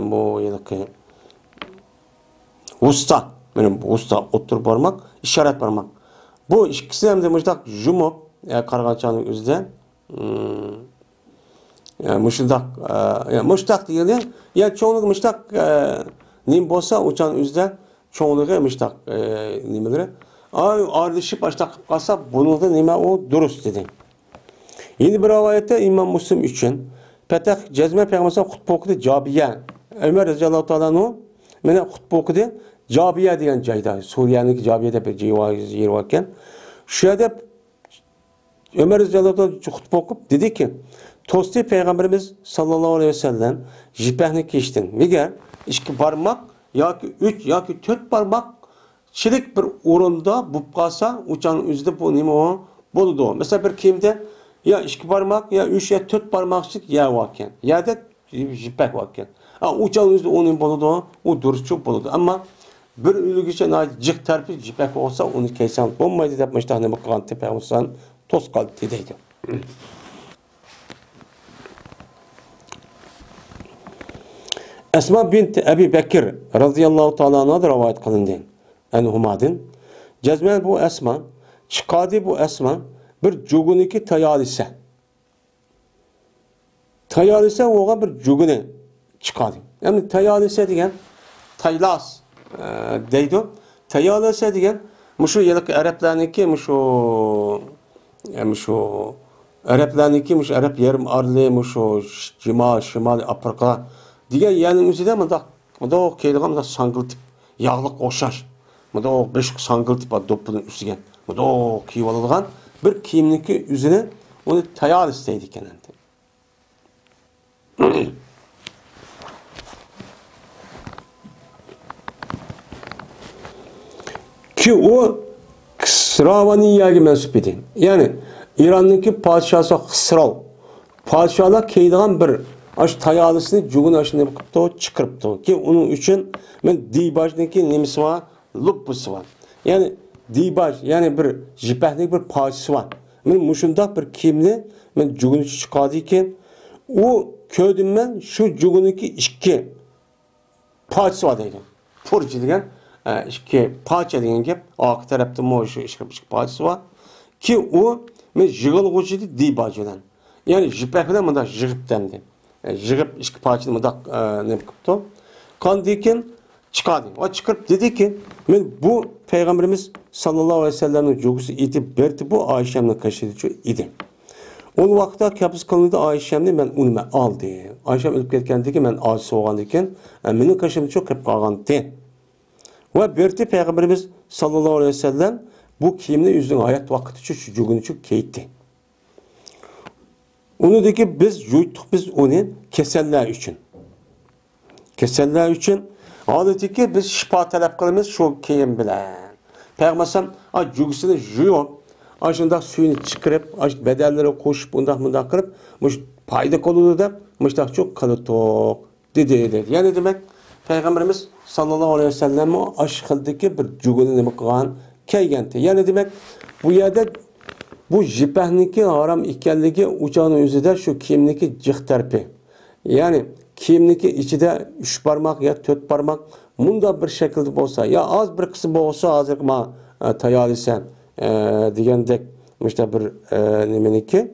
bu yılki usta. Benim usta otur parmak, işaret parmak. Bu ikisi hem de müştak jumop, kargaçanın üzerinde. Müştak değil. Ya çoğunluk müştak nim bolsa uçan üzerinde çoğunluğu müştak nimeleri. Ardışıp başta kalsa bunu da nime o dürüst dedi. Yeni bir rivayette İmam Müslim için Petah Cezme Peygamber'e hutbe okudu Cabiye. Ömer Radiyallahu Teala'nın mene hutbe okudu. Cabiye diyen cayda, Suriye'deki Cabiye'de bir yer varken, şu yerde Ömer Radiyallahu hutbe okup dedi ki, Tosti Peygamberimiz sallallahu aleyhi ve sellem jipehni kiştin. Niger, iki parmak, ya ki üç, ya ki dört parmak, çelik bir orunda bu kalsa, uçanın üzerinde bu nime o, buludu. Mesela bir kimde, ya iki parmak, ya üç, ya dört parmakçık yer varken, ya da jipeh varken. Uçanın üzerinde onun buludu, o duruşçu buludu. Ama bir ülgüçe cık terpi jipek olsa onu keysan bombaydı yapmıştı ne bakılan tepe olsan toz kaldı dediydi. Esma bint Ebi Bekir radıyallahu ta'ala anha da rivayet kılındı. Enhumadın. Cezmen bu Esma çıkadı bu Esma bir cuguniki tayalise. Tayalise oğa bir cuguni çıkadı. Yani tayalise diyen taylas deydi. Tayalese diyen muşu yıllık Araplarınki muşu Araplarınki muş Arap yarım arlı muşu cima şimal Afrika diye yani müzide mi da keyliğim da sangıltıp yağlık oşar. Bu da o beş sangıltıp dopunun üstüne. Bu da o kivalıgan bir kiyimniki üzerine onu tayaleseydi kenandi. Ki o Kısravaniye'ye mensup idi. Yani İran'daki padişahı Kısrav. Padişahlar keydiğen bir aş tayalısını cugun aşını yapıptı, çıkırıptı. Ki onun için ben Dibaj'daki nemisi var, luppusu var. Yani Dibaj yani bir jipehdeki bir padişahı var. Ben muşunda bir kimli ben cugunu çıkardı ki o köyden ben şu cugununki iki padişahı var dedim. Furci diyen iki parça degan gap arka tarafta mo'shu ishqib parchasi var ki u men yig'ilg'uchini dibajidan ya'ni jipak bilan bunda yig'ibdamdi yig'ib ikki parchani bunda nima qilibdi qandikin chiqadi va chiqib dedi ki men bu payg'ambarimiz sallallohu alayhi vasallamning jo'gisi etib berdi bu Ayşemning qashidi edi. O vaqtda kabz qilindi Ayşemni men uni oldi. Ayşem o'lib ketgandan keyin men ojiz bo'lgandan keyin mening qashimni cho'kib qolgandi. Ve berdi Peygamberimiz sallallahu aleyhi ve sellem bu kiyimini yüzünün hayat vakti şu cugunu çok keytti. Onu dedi ki biz yuttuk biz onu keseller için. Keseller için dedi ki biz şifa talep kılımız şu kiyim bilen. Peygamber cugusunu juyup aşında suyunu çıkarıp bedelleri koşup bundan kırıp payda kolunu da çok kalıtok dedi. Yani demek Peygamberimiz sallallahu aleyhi ve sellem o aşkıldaki bir cugunu demek kılan keygenti. Yani demek bu yerde bu jipehniki haram ikkenligi uçağının üzerinde şu kiyimniki cık terpi. Yani kiyimniki içinde 3 parmak ya 4 parmak bunda bir şekilde olsa ya az bir kısım olsa azıcık ma tayalisen diyendek işte bir nemeniki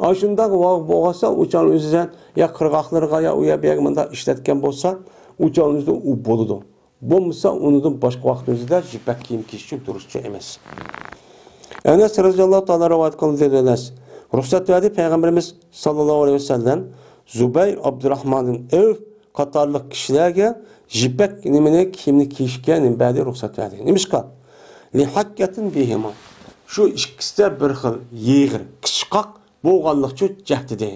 Aşında boğasa uçağın üzerinden ya kırgaklarına ya uya bergmanda işletken bolsa uçağın üzerinde u boludu. Bolmasa onun başka vaktimizde jipek kiyim kişi duruşçu emes. Enes radıyallahu ta'ala rivayet kılındı Enes. Ruhsat verdi Peygamberimiz sallallahu aleyhi ve sellem Zübeyir Abdurrahman'ın ev katarlık kişilerge jipek nimene kiyimli kişiken ba'di ruhsat verdi. Nimişka? Li hakkatin bihima. Şu ikisi de bir xil yığır, kışqaq boğanlıqçı cəhdidi.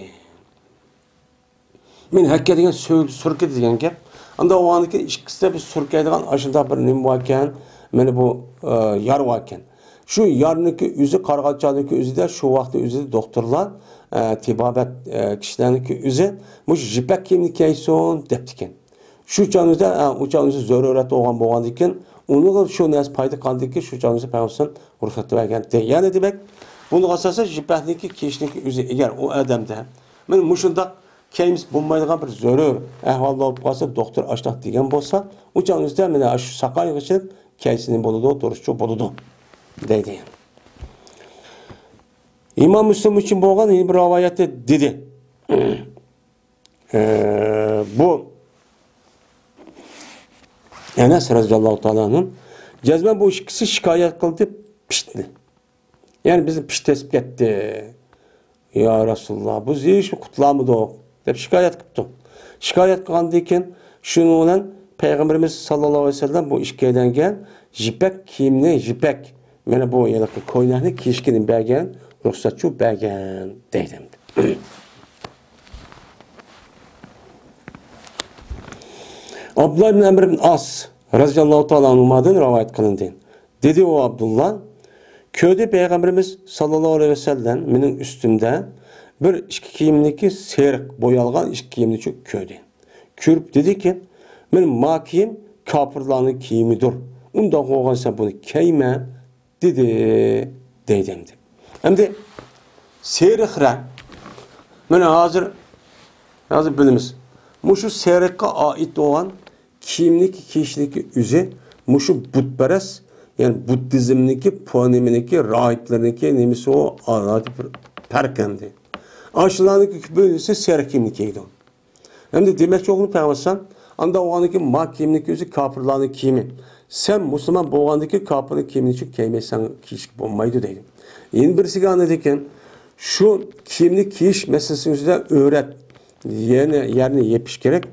Men hakka degan sürkedi degan gap. Anda o anki ikisi de bir sürkeydigan aşında bir nim varken, meni bu yar varken. Şu yarniki üzü qarğalçadaki üzü de şu vaqtda üzü doktorlar tibabet kişilerdeki üzü bu jipek kimni kiyson deptiken. Şu canıda uçağınızı zöröret olgan boğandı iken onu şu nes payda kaldı ki şu canınızı peygamber ruhsatı vergen. Yani demek bunu asası jipekniki kişiniki üzü eğer o adamda men muşunda keyimiz bulmaydigan bir zörör ahvalda olup kalsa doktor açtaq degen bolsa uçağınızda mene şu sakal geçip keysinin boludu, duruşçu boludu deydi. İmam Müslim için boğan bir rivayette dedi. Bu Enes radıyallahu ta'ala'nın cezmen bu ikisi şikayet kıldı pişti. Yani bizi piştesip gitti. Ya Resulullah bu iş mi kutlamı da dep şikayet kıptı. Şikayet kılandıyken şunu olan Peygamberimiz sallallahu aleyhi ve sellem bu işkeyden gel jipek kiyimli jipek mene bu yalakı koynağını kişkinin bergen ruhsatçı bergen deydim. Abdullah ibn Amr ibn As radıyallahu ta'ala anhumadan rivayet kılındı. Dedi o Abdullah, köyde Peygamberimiz sallallahu aleyhi ve sellem benim üstümde bir işki kiyimdeki seyrek boyalgan işki kiyimli çok köyde. Kürüp dedi ki, benim makiyim kapırlarının kiyimidir. Ondan koğan sen bunu keyme dedi deydimdi. Hem de seyrekre, ben hazır bilimiz. Muşu seyrekka ait olan kimlik kişilik üzü muşu butperes yani Buddizmdeki puaniminiki rahiplerindeki nemisi o adı perkendi. Aşılarındaki kübürüsü seyrek kimlikiydi. Hem de demek çoğunu peygambersen anda o andaki ma kimlik üzü kapırlarının kimi. Sen Müslüman boğandaki kapının kimliği için keymeysen kişilik olmaydı dedim. Yeni birisi anladıyken şu kimlik kiş meselesini üzerinde öğret. Yerine yepiş gerek.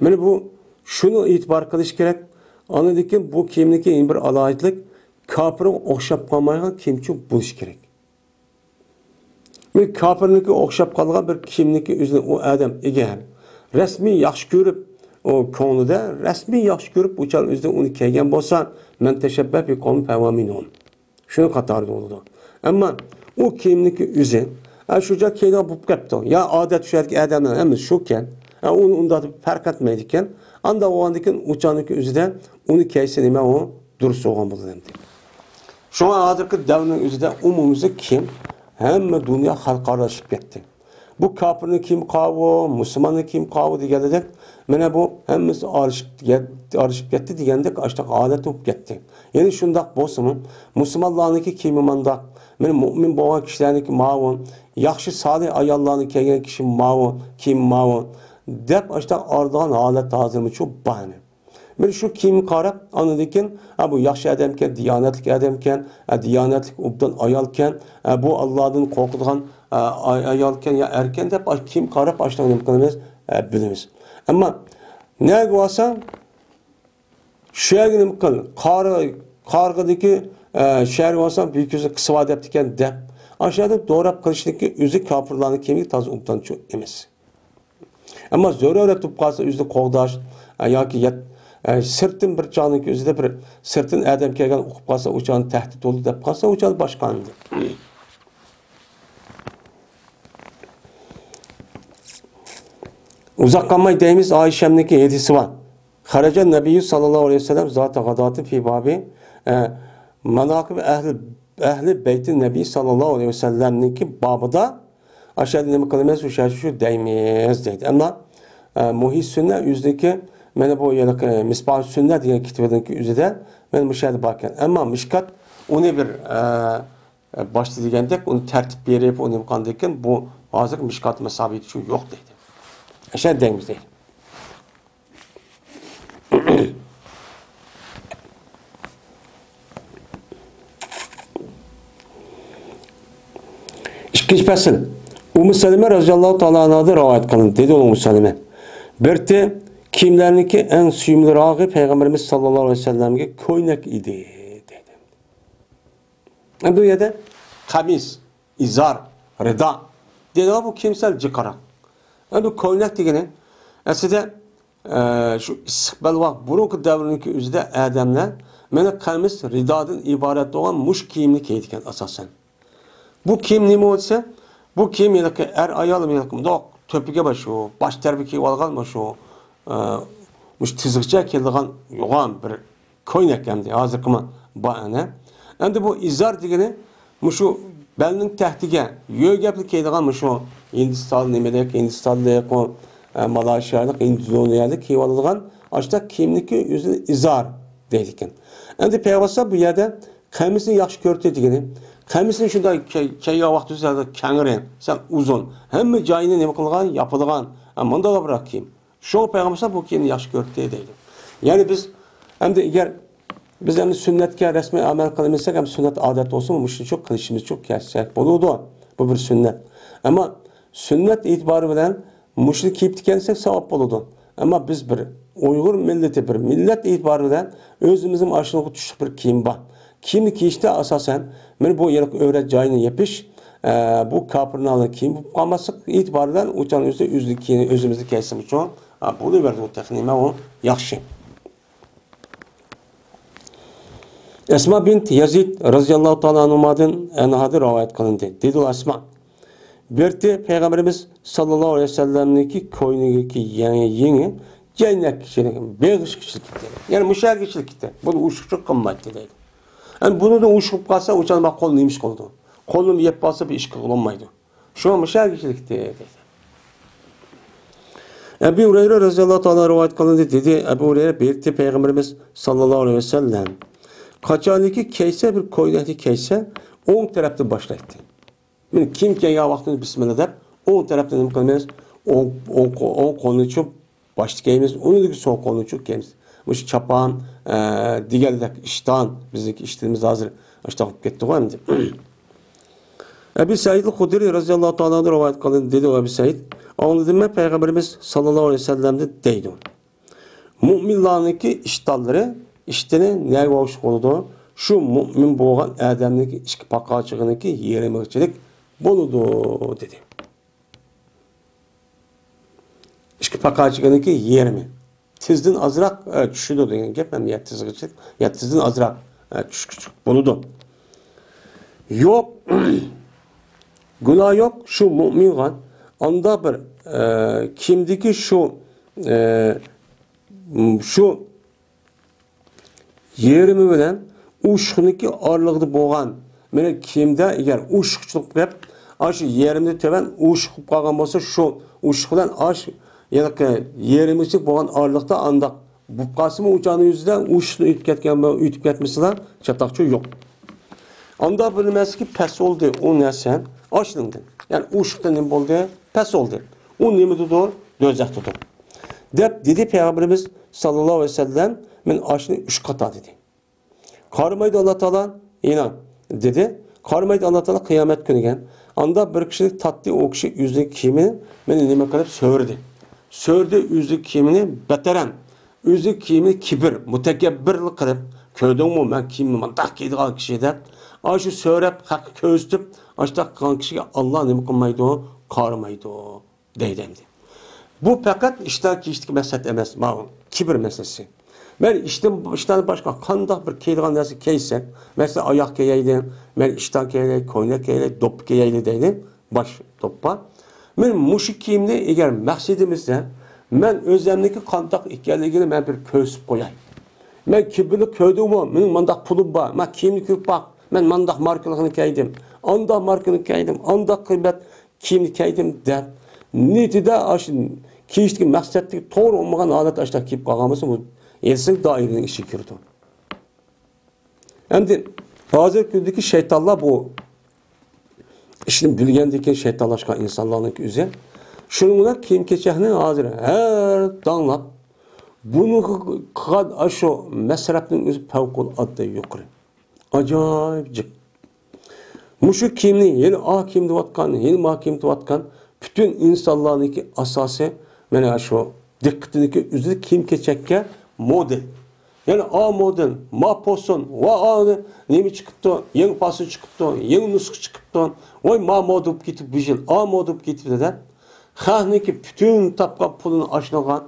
Yani bu şunu itibar kılış gerek. Anladıkken bu kimlikte bir alayetlik kapırın okşap kalmayan kimçi buluş gerek. Yani kapırınki okşap kalgan bir kimlikte üzerine o adam eğer resmi yaxşı görüp o konuda resmi yaxşı görüp uçan üzerine onu keygen bolsa men teşebbeh bir konu pevamin on. Şunu katardı oldu. Ama o kimlikte üzerine şuca keyden bu kaptı. Ya adet şuradaki adamdan hem şuken onu da fark etmeydikken anda o andaki uçanlık üzerinde onu keyseni ben o durus olgan buldu dedim. Şu an adaki devrin üzerinde umumuzda kim? Hem dünya halkarlaşıp gitti. Bu kapının kim kavu, Müslümanın kim kavu diyelim. Mene bu hemmisi arışıp gitti diyendik açtık adet olup gitti. Yani şundak bosumun Müslümanlarınki kimi mandak. Mene mümin boğan kişilerinki mavun. Yaxşı salih ayallarını kelgen kişi mavun, kim mavun. Dep açtık ardahan alet hazırmı çok bahane. Men şu kim qarab anıdikin bu yaxşı adamken, diyanetlik adamken, diyanetlik obdan ayalken, bu Allah'dan korkudan ayalken ya erken de kim qarab açtığını imkanımız bilimiz. Ama ne olsa şu yerine imkan qargıdaki şehir olsa büyük yüzü kısa vadeptiken de aşağıda doğrap kılıştaki üzü kapırlarını kemik taz obdan çok emes. Ama zor öğretip kalsa üzü qoğdaş ya ki sırtın bir canın gözüde bir sırtın adam kelgen okup kalsa uçağın tehdit oldu dep kalsa uçağın başkanıydı. Uzak kalmay deyimiz Ayşem'deki hedisi var. Haraca Nebiyyü sallallahu aleyhi ve sellem zat-ı gadatı fi babi manakib ehli beytin Nebi sallallahu aleyhi ve sellem'deki babıda aşağıda ne kalimesi şu deyimiz deydi. Ama muhis sünnet yüzdeki mene bu yalık misbah sünnet diye kitabındaki üzerinde ben müşahede bakken. Ama mişkat onu bir başta diyendek onu tertip verip onu imkandayken bu hazır Mişkat mesabiyeti şu yok deydi. Eşen deyimiz değil. İkinci fasıl. Ummu Selime radıyallahu ta'ala anh'da rivayet kılındı. Dedi Ummu Selime. Birti kimlerniki en suyumluragı Peygamberimiz sallallahu aleyhi ve sellem'e koynak idi dedi. Bu yerde kamis, izar, rida dedi bu kimsel cıkarak. Bu koynak degeni aslında şu istiqbal vaqt burunki davriniki üzde adamlar mana kamis ridadan ibaret olan muş kiyimni kiydigan asosan. Bu kiyim nima bo'lsa, bu kiyim yelaki er ayol yelaki mundoq to'piga bashu, bosh tarbi kiyib olgan shu mush tizikcha kelgan yo'g'on bir ko'ylak hamda hozirgi ba'ana. Endi bu izar degani mushu belning tahtiga yo'g'apli kiydigan mushu Hindiston nimadek, Hindistondek, Malayziyalik, Indoneziyalik kiyib oladigan ashta kiyimniki o'zini izar deydi ekan. Endi payg'ambar bu yerda qamisni yaxshi ko'rdi degani Kamisini şunda keyga vaqt üzerinde kengri, sen uzun. Hem cayını ne kılgan, yapılgan. Ama da bırakayım. Şu peygamber bu kiyini yaxşı gördü deydi. Yani hem de eğer biz hem sünnetke resmi amel kılmışsak hem sünnet adet olsun mu? Müşri çok kılışımız çok gerçek. Buludu. Bu bir sünnet. Ama sünnet itibarı bilen müşri kiyip dikensek sevap buludu. Ama biz bir Uygur milleti bir millet itibarı bilen özümüzün aşırılığı düşük bir kiyim var. Kiyimni kiyişte asasen bu yerik öğret cayını yapış bu kapırını alın kiyim bu kalması itibarıyla uçan özümüzü kesim için bunu verdi o tekniğime o yakşı. Esma bint Yazid radıyallahu ta'ala anhumadan enhadı rivayet kılındı. Dedi o Esma. Birti Peygamberimiz sallallahu aleyhi ve sellem'deki koynundaki yeni cennet kişilik, beğiş kişilik gitti. Yani müşahir kişilik gitti. Bunu uşukçuk kımmattı dedi. Yani bunu da uçup kalsa uçan bak kol neymiş koldu. Kolum yep balsa bir iş kılınmaydı. Şu an müşahir kişilik dedi. Ebu Hureyre radıyallahu ta'ala rivayet kılındı dedi. Ebu Hureyre birti Peygamberimiz sallallahu aleyhi ve sellem kaçaniki keyse bir koynaki keyse 10 tarafta başlattı. Yani kim ki ya vaktini bismillah der 10 tarafta ne kılmayız? 10 konu çok başlık giyimiz, onu da son konu çok giyimiz. Bu çapan, diğerler iştan, bizdeki işlerimiz hazır. İşte gitti o hem de. Ebu Said el-Hudri radıyallahu ta'ala rivayet kılındı dedi o Ebu Said. Anladım ben Peygamberimiz sallallahu aleyhi ve sellem'de deydi. Müminlerdeki iştalları iştene ne hoş oldu? Şu mümin boğan adamdaki içki pakacığındaki yerimekçilik buludu dedi. İçki pakacığındaki yerimi. Tizden azrak düşüdü degan gap hem ya tizgichilik ya tizden azrak küçük buludu. Yok günah yok şu mümin gan anda bir kimdiki şu yerimi bilen uşqniki arlıqda bolgan mene kimde eğer uşqçılık dep aşı yerimde töven uşqып qalgan bolsa şu uşq bilen aş yani yerimizde bolgan arlıqda anda bu qasımı uçanı yüzünden uşqni ütüp ketmesiler çataqçı yok. Anda bilmez ki pes oldu o nersen aşlındı. Yani uşqda ne boldu? Pes oldu. O nemi tutur? Dözək tutur. Dedi Peygamberimiz sallallahu aleyhi ve sellem men aşını 3 kata dedi. Karmaydı Allah Teala inan dedi. Karmaydı Allah Teala kıyamet günü gen. Anda bir kişilik tatlı o kişi yüzlük kimini beni nime kadar sördü. Sördü yüzlük kimini beteren. Yüzlük kimini kibir, mutekebbirlik kılıp köydün mü ben kimim ben tak kiydiğen kişi de aşı söyrep hak köztüp aşta kalan kişiye Allah nime kılmaydı o karmaydı o deydemdi. Bu fakat işten kişilik mesele emez. Kibir meselesi. Ben işten başka kandak bir keydiğen dersi keysek, mesela ayak keyeydim, ben işten keyeydim, koynak keyeydim, dop keyeydim deydim, baş toppa. Ben muşik kiyimde eğer maksidimizde, ben özlemdeki kandak ikiyerliğine ben bir kösüp koyayım. Ben kibirli köydüm o, benim mandak pulum var, ben kiyimli kürp bak, ben mandak markalıqını keydim, anda markını keydim, anda kıymet kiyimli keydim der. Netide aşın, kiyişteki maksetdeki doğru olmayan adet aşta kiyip kalgamızı bu elsin dairenin işi kirdi. Hem de hazır gündeki şeytanlar bu İşini bilgendeki şeytanlaşkan insanların yüzü. Şununla kim keçehinin hazır her danlap bunu kad aşo mesrafının yüzü pevkul adda yukarı. Acayip cık. Muşu kimni yeni hakim divatkan, yeni mahkim divatkan bütün insanların ki asası mene aşo dikkatindeki yüzü kim keçekke model. Yani A model, ma poson, va A nemi çıkıptı, yeni pası çıkıptı, yeni nusk çıkıptı, oy ma model gitip bir yıl, A model gitip de Xahniki bütün tapqa pulunu aşılagan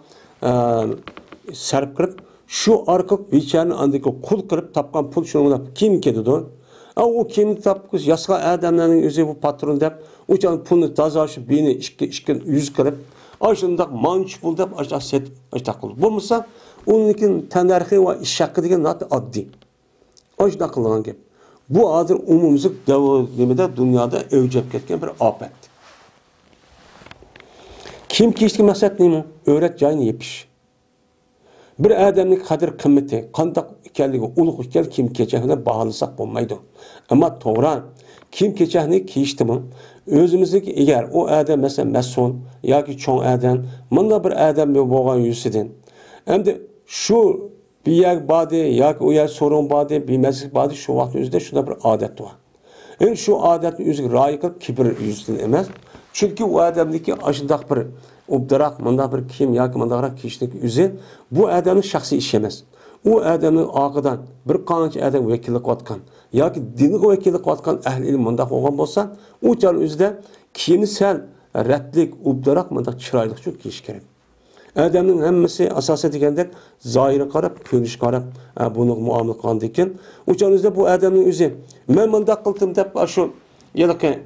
serp kırıp şu arka biçarenin andaki kul kırıp tapqan pul şunu kim kedidir? O kim tapqız yasqa adamların özü bu patron dep uçan pulunu tazaşıp beni işkin yüz kırıp aşındak manç pul dep aşağı set aşağı kıl. Bulmasa onunkin tenarhi ve iş hakkı degen natı addi. Aşağı kılınan gep. Bu adır umumuzluk devriminde dünyada evcep ketken bir afet. Kim kişilik maksat neymi? Öğret cayını yepiş. Bir adamın kadir kımmeti, kandak ikenligi, uluk iken kim keçehine bağlısak olmaydı. Ama doğru, kim keçehini kişti mi? Özümüzdeki eğer o adam mesela mesun, ya ki çoğun adam, bunda bir adam bir boğan yüzüdün. Hem de şu bir yer badi, ya ki o yer sorun badi, bir mesik badi, şu vakti yüzde şuna bir adet var. Yani şu adetin yüzü rayıkıp kibir yüzüdün emez. Çünkü o adamdaki aşındak bir obdarak, manda bir kim ya ki mandarak kişilik yüzü bu adamın şahsi iş emez. O adamın ağıdan bir kanuncu adam vekillik atkan ya ki dinlik vekillik atkan ehli ilim mandak olgan bolsa o çağın yüzüde kimi sel reddlik, obdarak mandak çıraylık çok kişi gerek. Adamın hemmesi asası degende zahiri qarab, ko'nish qarab, bunu muamele qilgandikin. O çağın yüzüde bu adamın yüzü men mandak qildim deb şu yılki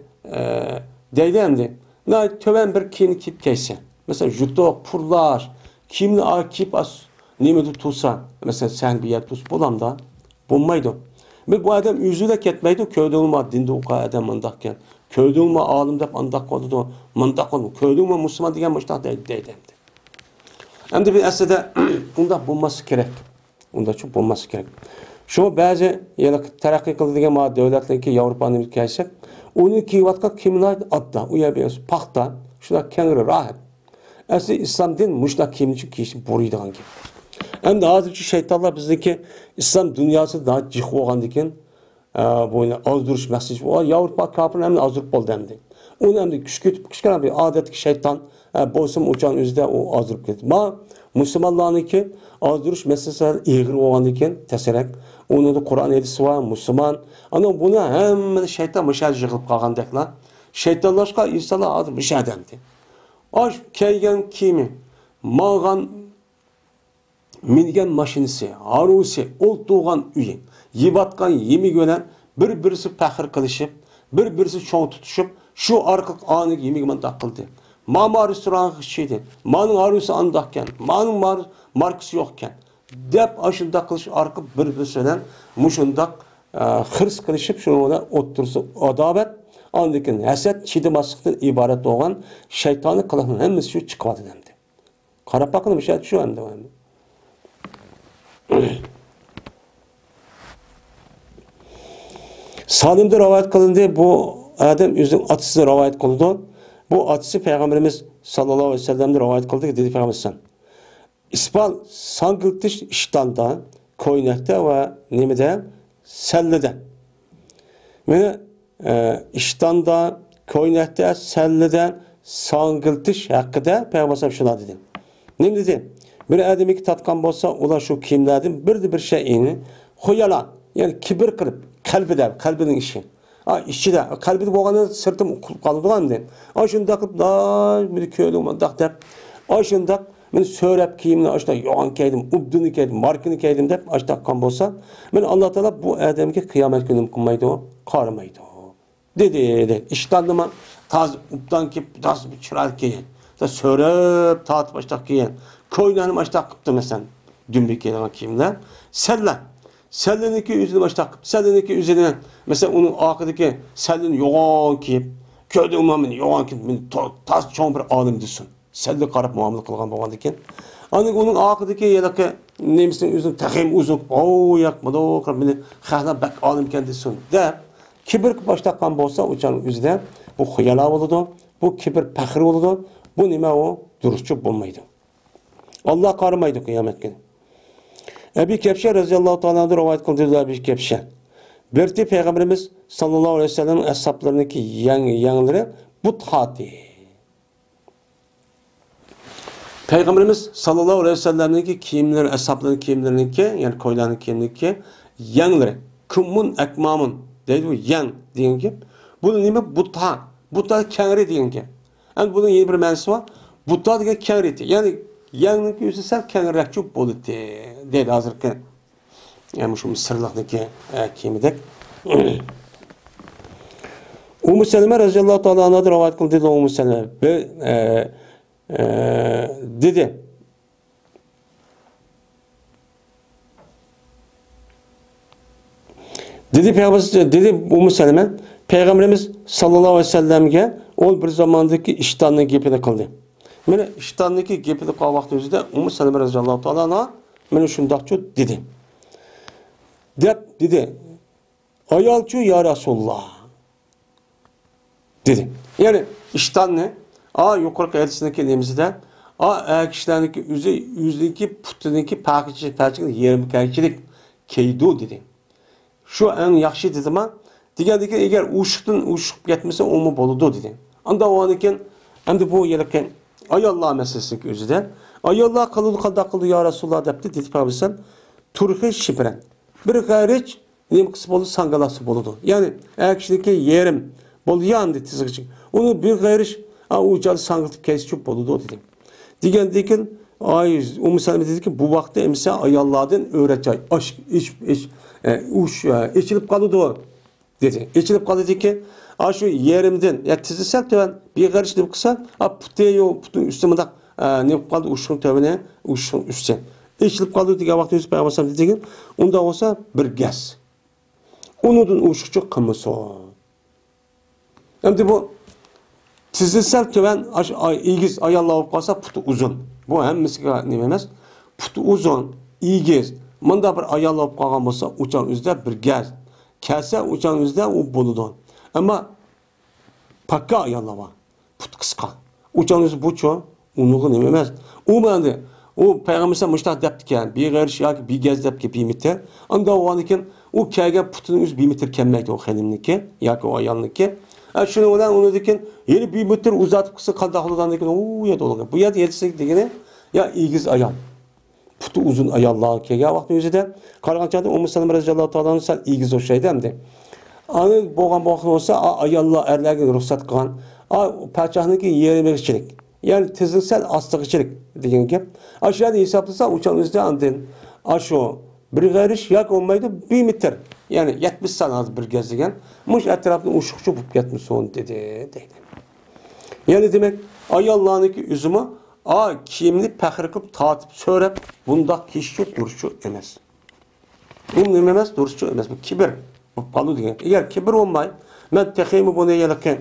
deydi endi. Töven bir kiyini kip keyse. Mesela judo, pullar, kimni akip as nimedi tutsa. Mesela sen bir yer tut bulam da bulmaydı. Bu adam yüzüyle ketmeydi. Köyde olma dinde o adam mandakken. Köyde olma alim dep andak oldu da mandak oldu. Köyde olma Müslüman diyen başta deydi. Hem de bir aslında bunda bulması gerek. Bunda çok bulması gerek. Şu bazı yani terakki kıldığı ma devletlerindeki Avrupa'nın ülkesi onun kivatka kimler adda uyabiliyoruz. Pakta şuna kenara rahat. Aslında İslam din muşta kimlik kişi boruyduğun gibi. Hem de azıcık şeytanlar bizdeki İslam dünyası daha cih olgandikin boyuna azdırış mesaj. O Avrupa kafirler hem de azdırıp oldu hem de. Onu hem de küçük bir adetki şeytan bolsam uçan özde o azdırıp gitti. Ma Müslümanlarınki azdırış mesajlar iğir olgandikin teserek. Onun da Kur'an hadisi var, Müslüman. Ama buna hem şeytan müşahede yığılıp kalgandaklar. Şeytanlaşka insanlar adı müşahedemdi. Aş keygen kimi, mağan mingen maşinisi, arusi, oltuğan üye, yibatkan yemi gören, birisi pahir kılışıp, birisi çoğun tutuşup, şu arkık anı yemi gören takıldı. Mama restoran şeydi, manın arusi andakken, manın markası yokken, dep aşında kılış arkıp birbirisinden muşundak hırs kılışıp şuna otursun adabet andikin haset çidimaslıktan ibaret olan şeytanı kılığının hemmesi şu çıkmadı demdi. Karap bakın bir şey şu hem de var. Salim'de rivayet kılındı bu adam yüzün atısı rivayet kılındı. Bu atısı Peygamberimiz sallallahu aleyhi ve sellem'de rivayet kıldı dedi Peygamberimiz sen. İsbal sangıltış iştanda, koynakta ve nimede, sellede. Ve iştanda, koynakta, sellede sangıltış hakkında Peygamber şuna dedi. Ne dedi? Bir adamı ki tatkan bolsa, ola şu kimlerden bir şeyini koyalan, yani kibir kırıp, kalbinin işi. İşçide, kalbide boğanı sırtım kalıdı mı? Aşında kıp da bir köylü olmadı der. Aşında men söylep kiyimini açta yoğan keydim, ubdunu keydim, markını keydim dep açta kan bolsa, men Allah Teala bu adamki kıyamet günü kılmaydı o, karmaydı o. Dedi. İştandıma taz ubdan ki taz bir çırak giyin. Da söylep taat başta giyin. Koylanım açta kıptı mesela. Dün bir keydim kiyimler. Selleniki yüzünü başta kıptı. Selleniki yüzüne mesela onun arkadaki sellini yoğan kiyip, köyde umamını yoğan kiyip, taz çoğun bir alim düşsün. Selli qarab muamele qilgan bo'lgandikan. Ani uning oxidagi yadaki nemisning o'zini taxim uzuk, o yakmadi, o qilib meni xahlab bak olim ekan desin. Deb Kibir başlaqqan bolsa, uçan üzde bu xiyala boludu, bu kibir paxir boludu. Bu nima o? Duruşçu bolmaydı. Allah qarmaydı kıyamet günü. Ebi Kepşe radıyallahu ta'ala rivayet kıldılar bir Kepşe. Birti Peygamberimiz sallallahu aleyhi ve sellem ashaplarındaki yanları but hati. Peygamberimiz sallallahu aleyhi ve sellem'deki kiyimleri, ashaplarının kiyimlerindeki, yani koylarının kiyimlerindeki yanları, kummun ekmamun deydi bu yan diyen ki, bunun neymi butha, butha kengri diyen ki. Yani bunun yeni bir mənası var. Butha diyen kengri diyen. Yani yanındaki yüzü sel kengrekçi boludu deydi hazırki. Yani şu Mısırlık'daki kiyimidek. Ummu Seleme radıyallahu ta'ala anh'a rivayet kıldı dedi Ummu Seleme. Dedi. Dedi Ummu Seleme, Peygamberimiz sallallahu aleyhi ve sellem'ge ol bir zamandaki iştanın gepini kıldı. Mene iştandaki gepini kal vaqt özüde Ummu Seleme radıyallahu ta'ala anh'a mene şundaqçı dedi. Dedi. Ayalçı ya Resulullah. Dedi. Yani iştan ne? Yukarı hadisindeki nemizde kişilerdeki yüzdeki putunaki parçacık yerim kayçilik keydu dedi. Şu en yaxşı dedi ama digerdeki eğer uşup yetmese o mu boludu dedi. Anda o anıken hem de bu yerken ayallah meselesindeki özüde ayallah kıldı ya Resulullah depti dedi Peygamber turhi şibren bir gayriç neyim kısı bolu sangalası boludu. Yani kişideki yerim bolu yandı tizgicik. Onu bir gayriç ucalı sangıltıp kesip boludu dedi. Digerdeki Ummu Seleme dedi ki bu vakti emse ayallah'dan öğretecek. İçilip kalıdı o dedi. İçilip kalıdı ki şu yerimden ya tizisel töven bir karış deyip kısa putun üstüme ne kaldı uşun tövene uşun üstüne. İçilip kalıdı diye vakti Yusuf Peygamber dedi ki onda olsa bir gez. Onudun uşukçu kımısı o. Hem de bu tizisel töven ilgiz ayallah olup kalsa putu uzun. Bu hem mesela ne demez? Putu uzun, ilgiz. Manda bir ayallah olup kalkan olsa uçan üzde bir gez. Kelse uçan üzde o boludu. Ama pakka ayallah var. Put kıska. Uçan üzde bu çoğu unuğu ne demez? O Peygamber'e müştah depti yani. Bir gayriş ya ki bir gez depti bir mitter. Anda o anıken o kâgen putunun üz bir mitter kemmekti o xelimniki. Ya ki o ayalniki. Şunu olan onu diken yeri bir mitter uzatıp kısa kaldaklıdan diken ooo ya dolu. Bu ya yetişsek dikene ya ilgiz ayal. Putu uzun ayallah ki ya vakti yüzüde kargançada Ummu Seleme radıyallahu ta'ala'nın sen ilgiz o şeydi hem de. Anı boğan olsa ayallah erlerge ruhsat kılan parçahniki yerimekçilik. Yani tizinsel astıkçılık diyen ki. Aşağıda hesaplasa uçan üzde andın. Aşo bir gayriş yak olmaydı bir mitter. Yani 70 sene bir gezdigen. Muş etrafında uşukçu bulup yetmiş son dedi. Yani demek ayallah'ınki üzümü kiyimini pəxir qılıb, tatib, söyrəb, bundaq kişi duruşu emas. Bu ne emas? Duruşu emas. Bu kibir. Bu qalı degan. Eğer kibir olmay, mən təximi bunu yeləkən,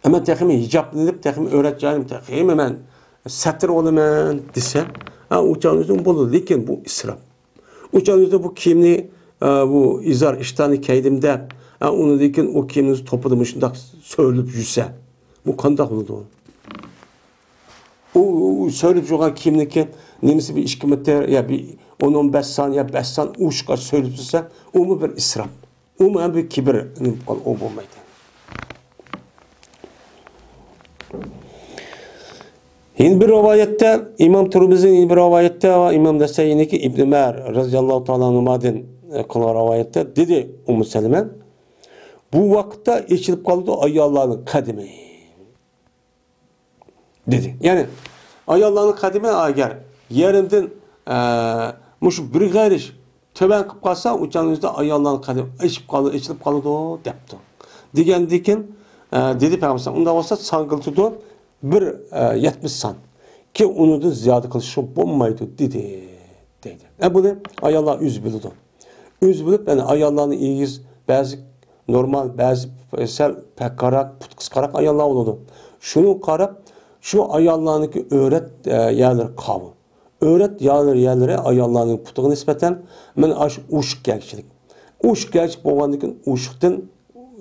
mən təximi hicablanıb, təximi öyrətcəyim, təximi mən sətir olaman desəm, uçağınızda bu lekin bu israf. Uçağınızda bu kiyimini, bu izar iştahını keydimdə, onu lekin o kiyiminizi topladım, şundaq söylüb yüsə. Bu qandaq oldu. O söyleyip çoğun kimdeki nemisi bir 2 metre ya bir 10-15 saniye 5 saniye uçka söyleyip tutsa o mu bir israf. O mu hem bir kibir o olmaydı. Yine bir rivayette İmam Tirmizi'nin bir rivayette ve İmam Nesai'ninki İbn Mer radıyallahu ta'ala anhu'dan kılan rivayette dedi Ummu Seleme bu vakitte içilip kaldı ayallah'ın kadimi. Dedi. Yani ayallah'ın kadime eğer yerimden muş bir gayriş töben kıp kalsa uçağınızda ayallah'ın kadime içilip kaldı o depti. Diken dedi Peygamber onda olsa sangıltıdı bir 70 san ki onu da ziyade kılışı olmaydı dedi. Bu ne? Ayallah üz bildi. Üz bilip yani ayallah'ın ilgiz bazı normal bazı pek karak put kıskarak ayallah oldu. Şunu karap şu ayallah'ınki öğret yerleri kavı. Öğret yerleri ayallah'ın putuğu nispeten men aş uşuk gelişilik. Uçuk gerçek boğanlıkın uçuktan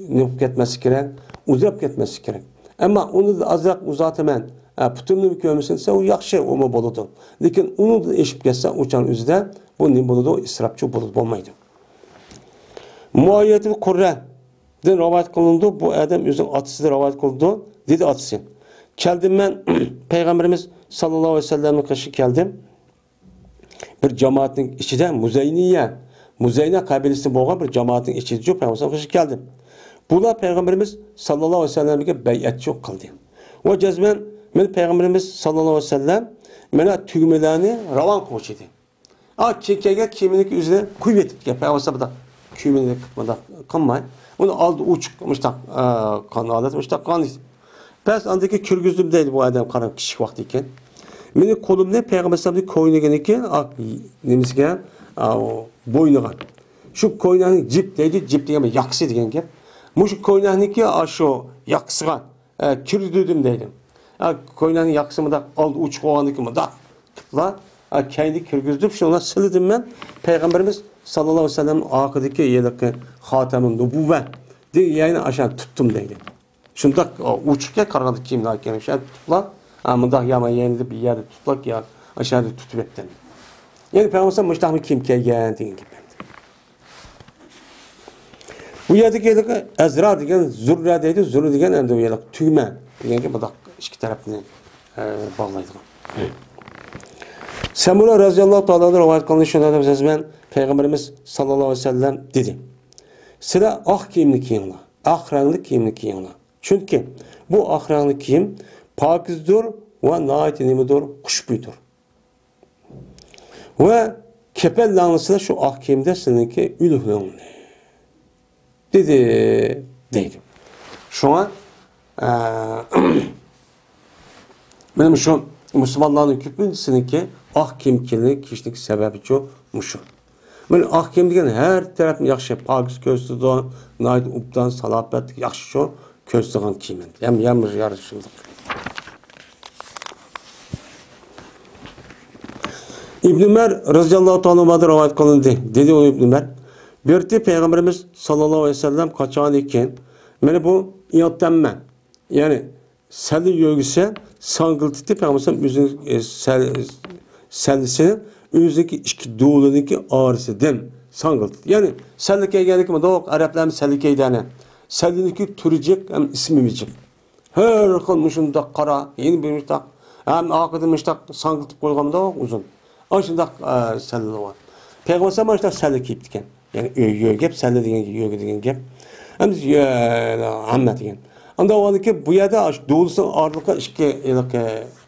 nüp ketmesi gerek, uzap ketmesi gerek. Ama onu da azrak uzatımen, putumlu bir kömüsünse o yakşı olma boludu. Lakin onu da eşip geçse uçan üzde bu ne boludu? İsrapçı boludu olmaydı. Muayyetil Kurre'den rivayet kılındı. Bu adam özün atısı da rivayet kılındı. Dedi atısı. Geldim ben Peygamberimiz sallallahu aleyhi ve sellem'e karşı geldim. Bir cemaatin içinde Muzeyne kabilesi boğan bir cemaatin içinde Peygamberimize karşı geldim. Buna Peygamberimiz sallallahu aleyhi ve sellem'e beyatçı kıldı. O cezmen Peygamberimiz sallallahu aleyhi ve sellem bana tügmelerini ravan koşuydu. Kekege kiminlik üzerine kuvvet ki Peygamberimiz da kiminlik kıtmada kanmayın. Onu aldı uçukmuştak kanı alatmıştak kanı. Pes andaki kürgüzdüm değil bu adam karan kişi vaktiyken. Benim kolumda Peygamberimiz koyunu ki nemizgen boynuğan. Şu koyunun cip deydi, cip diye bir yaksı diyen gep. Muş koyunun ki aşağı yaksıgan, kürgüzdüm deydim. Koyunun yaksımı da aldı uçuk oğanı ki da kıtla. Kendi kürgüzdüm. Şuna sılıdım ben. Peygamberimiz sallallahu aleyhi ve sellem'in akıdaki yedeki hatemin nübüvvet diye yayını aşağı tuttum deydim. Şunda uçukken karardı kimler gelmiş. Tutla. Ama yama yenildi bir yerde tutlak ya aşağıda tutup ettim. Yani Peygamber müştahmi kim kelgen deyin gibi. Bu yerdeki Ezra degen Zurra deydi. Zurra degen hem de bu yerdeki tüyme degen gibi bak iki tarafını bağlaydı. Semura razıyallahu ta'ala rivayet kılındı şundan ben Peygamberimiz sallallahu aleyhi ve sellem dedi. Sıra kiyimli kiyimla. Ranglı kiyimli kiyimla. Çünkü bu ranglı kiyim pakizdir ve nait nimidir, kuşbuydur. Ve kepel lanlısı da şu kiyimde seninki ülhünlü. Dedi. Şu an benim şu Müslümanların hükmü seninki kiyim kişilik sebebi çok muşur. Ben kiyim degen her tarafın yaxşı pakiz közlüdü, nait ubdan salabet yaxşı çok közlüğün kiyimin. Hem yamır yarışıldık. İbn Ömer radıyallahu ta'ala rivayet kılındı. Dedi o İbn Ömer. Bir de Peygamberimiz sallallahu aleyhi ve sellem kaçan iken beni bu iyatlanma. Yani seli yörgüse sangıltıdı Peygamberimizin üzerine sellisinin üzerindeki iki doğulundaki ağrısı dem sangıltıdı. Yani sellikeye geldik mi doğuk Arapların sellikeye denen. Selliniki türecek hem ismimicik. Her kılmışında kara yeni bir müştak hem akıdı müştak sangıltıp koygamda uzun. Aşında selli var. Peygamber başta selli kiyip diken. Yani yögep selli digen gep. Hem ammet digen. Anda o halde ki bu yerde doğulusun ağırlıkla iki yıllık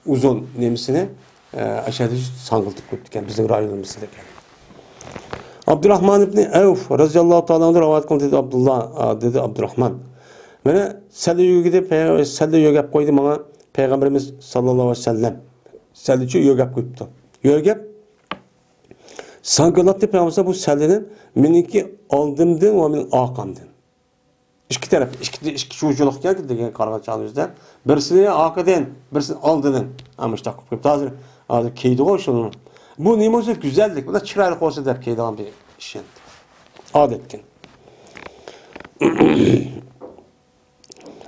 uzun nemisini aşağıda sangıltıp koyup diken. Bizim rayonumuzda diken. Abdurrahman ibn Evf radıyallahu ta'ala rivayet kıldı dedi Abdullah dedi Abdurrahman. Bana selli yögede selli yögep koydu bana Peygamberimiz sallallahu aleyhi ve sellem. Selliçi yögep koyuptu. Yögep sangılattı Peygamber bu sellinin meniki aldımdın ve men akamdın. İki taraf, iki çocukluk geldi diye karga çalıyorlar. Birisini akaden, birisini aldın. Ama işte hazır keydi o şunun. Bu neyse güzellik. Bu da çıraylık olsa der keydan bir işin. Adetken.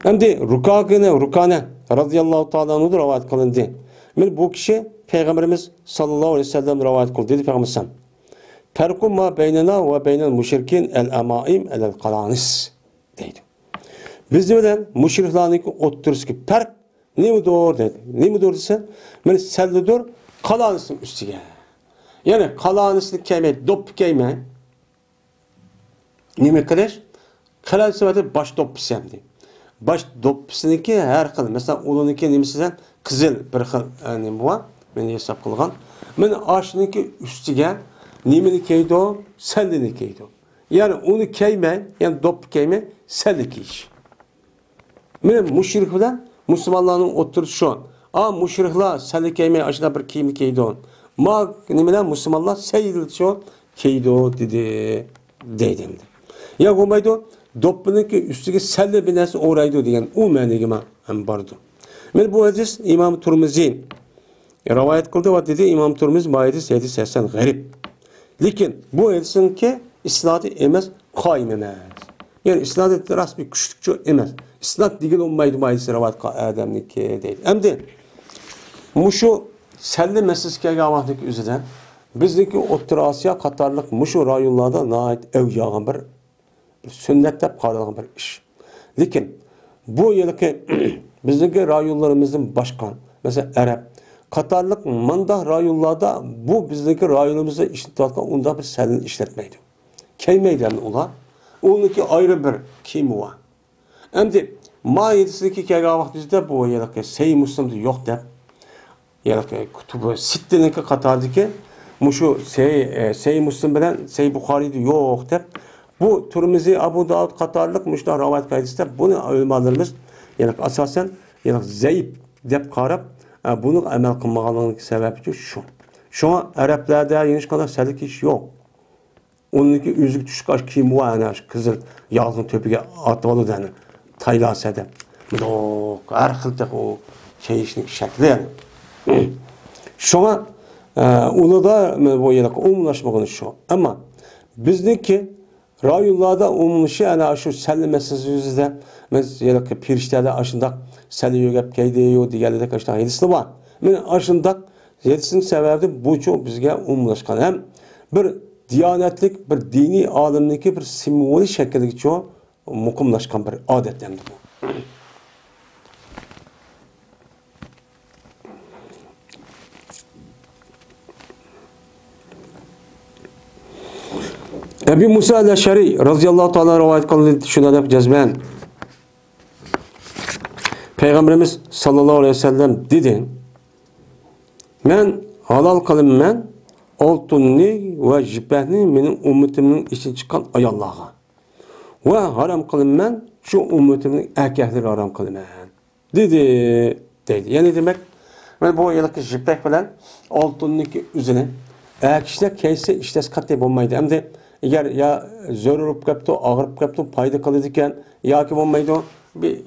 Hem de Rukane radıyallahu ta'ala anhu'dur rivayet kılındı. Bu kişi Peygamberimiz sallallahu aleyhi ve sellem rivayet kıldı. Dedi Peygamberimiz Ferku ma beynena ve beynel müşrikin el-emaim el-kalanis deydi. Bizden müşriklerin otururski fark ne mi doğru dedi. Ne mi doğru ise men sellidir kalanis'in üstüge. Yani kalanis'in kelime dop kelime ne kadar kalanis'in adı baş dop semdi. Baş dopsiniki her kıl. Mesela uluniki nemisinden kızıl bir kıl yani bu var. Ben hesap kılgan. Men aşıniki üstüge nimini keydi o, sellini keydi o. Yani onu keyme, yani dop keyme, selli kiş. Men müşrikler, Müslümanların oturuşu. Müşrikler selli keyme aşına bir keymi keydi o. Nimine Müslümanlar seyirli şu keydi o dedim. Ya komaydı dopunun ki üstüge selli binesi oraydı diyen o menigime hem vardı. Men bu hadis İmam Tirmizi rivayet kıldı ve dedi İmam Tirmizi bu hadis sesi garip. Lakin bu hadisin ki isnadı emas Qaim emas. Yani isnat rasmi küçükçe emas. İsnat digil olmaydı mayısı ravat adamniki deydi. Endi muşu selli meselesi kelgavahtaki üzerinde bizdeki O'rta Asiya Katarlık muşu rayonlarda nait ev yağan bir sünnet dep qaralgan bir iş. Lekin bu yılki bizdeki rayonlarımızın başkan, mesela Arap, Katarlık manda rayonlarda bu bizdeki rayonumuzda işletiyatkan onda bir selin işletmeydi. Kelmeyden ola, onunki ayrı bir kimi var. Endi mayedisindeki kelgavahtizde bu yılki Sey Müslim'de yok dep, yılki kutubu sittiniki Katardaki muşu Sey Müslim bilen Sey Bukhari'de yok dep, bu Tirmizi, Abu Davud Katarlık müştah rivayet kaydısında bunu ulemalarımız yani asasen yani zayıf dep qarab bunu amel qilmaganligi sebebi şu. Şuna Araplarda yeniş kadar selik iş yok. Onunki üzük düşkaş kim var ana kızıl yağın töpüge atvalı deni taylasada. Yok her xilde o şey işin şekli yani. Şuna onu da bu yere umlaşmağını şu. Ama bizdeki rayonlarda umumuşu ana şu selli meselesi yüzüde mesela pirişterde aşındak selli yögep keydiyor diğerlerde kaçtan yedisi var. Men aşındak yedisinin sebebi bu çok bizge umumlaşkan. Hem bir diyanetlik, bir dini alimdeki bir simvoli şekildeki çok mukumlaşkan bir adetlendi bu. Ebu Musa el-Eş'ari radıyallahu ta'ala rivayet kılındı şuna da cezben. Peygamberimiz sallallahu aleyhi ve sellem dedi. Men halal kılım men oltunni ve jipehni benim ümmetimin için çıkan ayallığa. Ve haram kılım men şu ümmetimin erkekleri haram kılım men. Dedi. Yani demek ben bu yılki jipeh bilen oltunniki üzerine kişiler keyse iştes katı olmaydı. Hem de eğer ya zor olup kaptı, ağırıp kaptı, payda kalırken ya ki olmaydı bir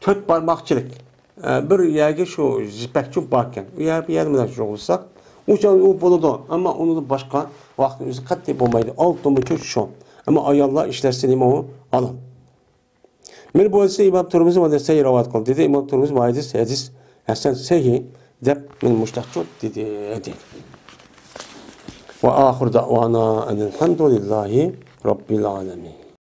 töt parmakçılık. Bir yerde şu jipekçi barken, ya bir yerden şu olursak, o buludu ama onu da başka vakti üzü katı olmaydı. Altın bu çok şu. Ama ayallah işlersin o alın. Men bu ise İmam Tirmizi ve Sahih rivayet kıldı. Dedi İmam Tirmizi bu hadis hasan sahih dep men müştahçı dedi. Ve ahir da'vana enelhamdülillahi rabbil alemin.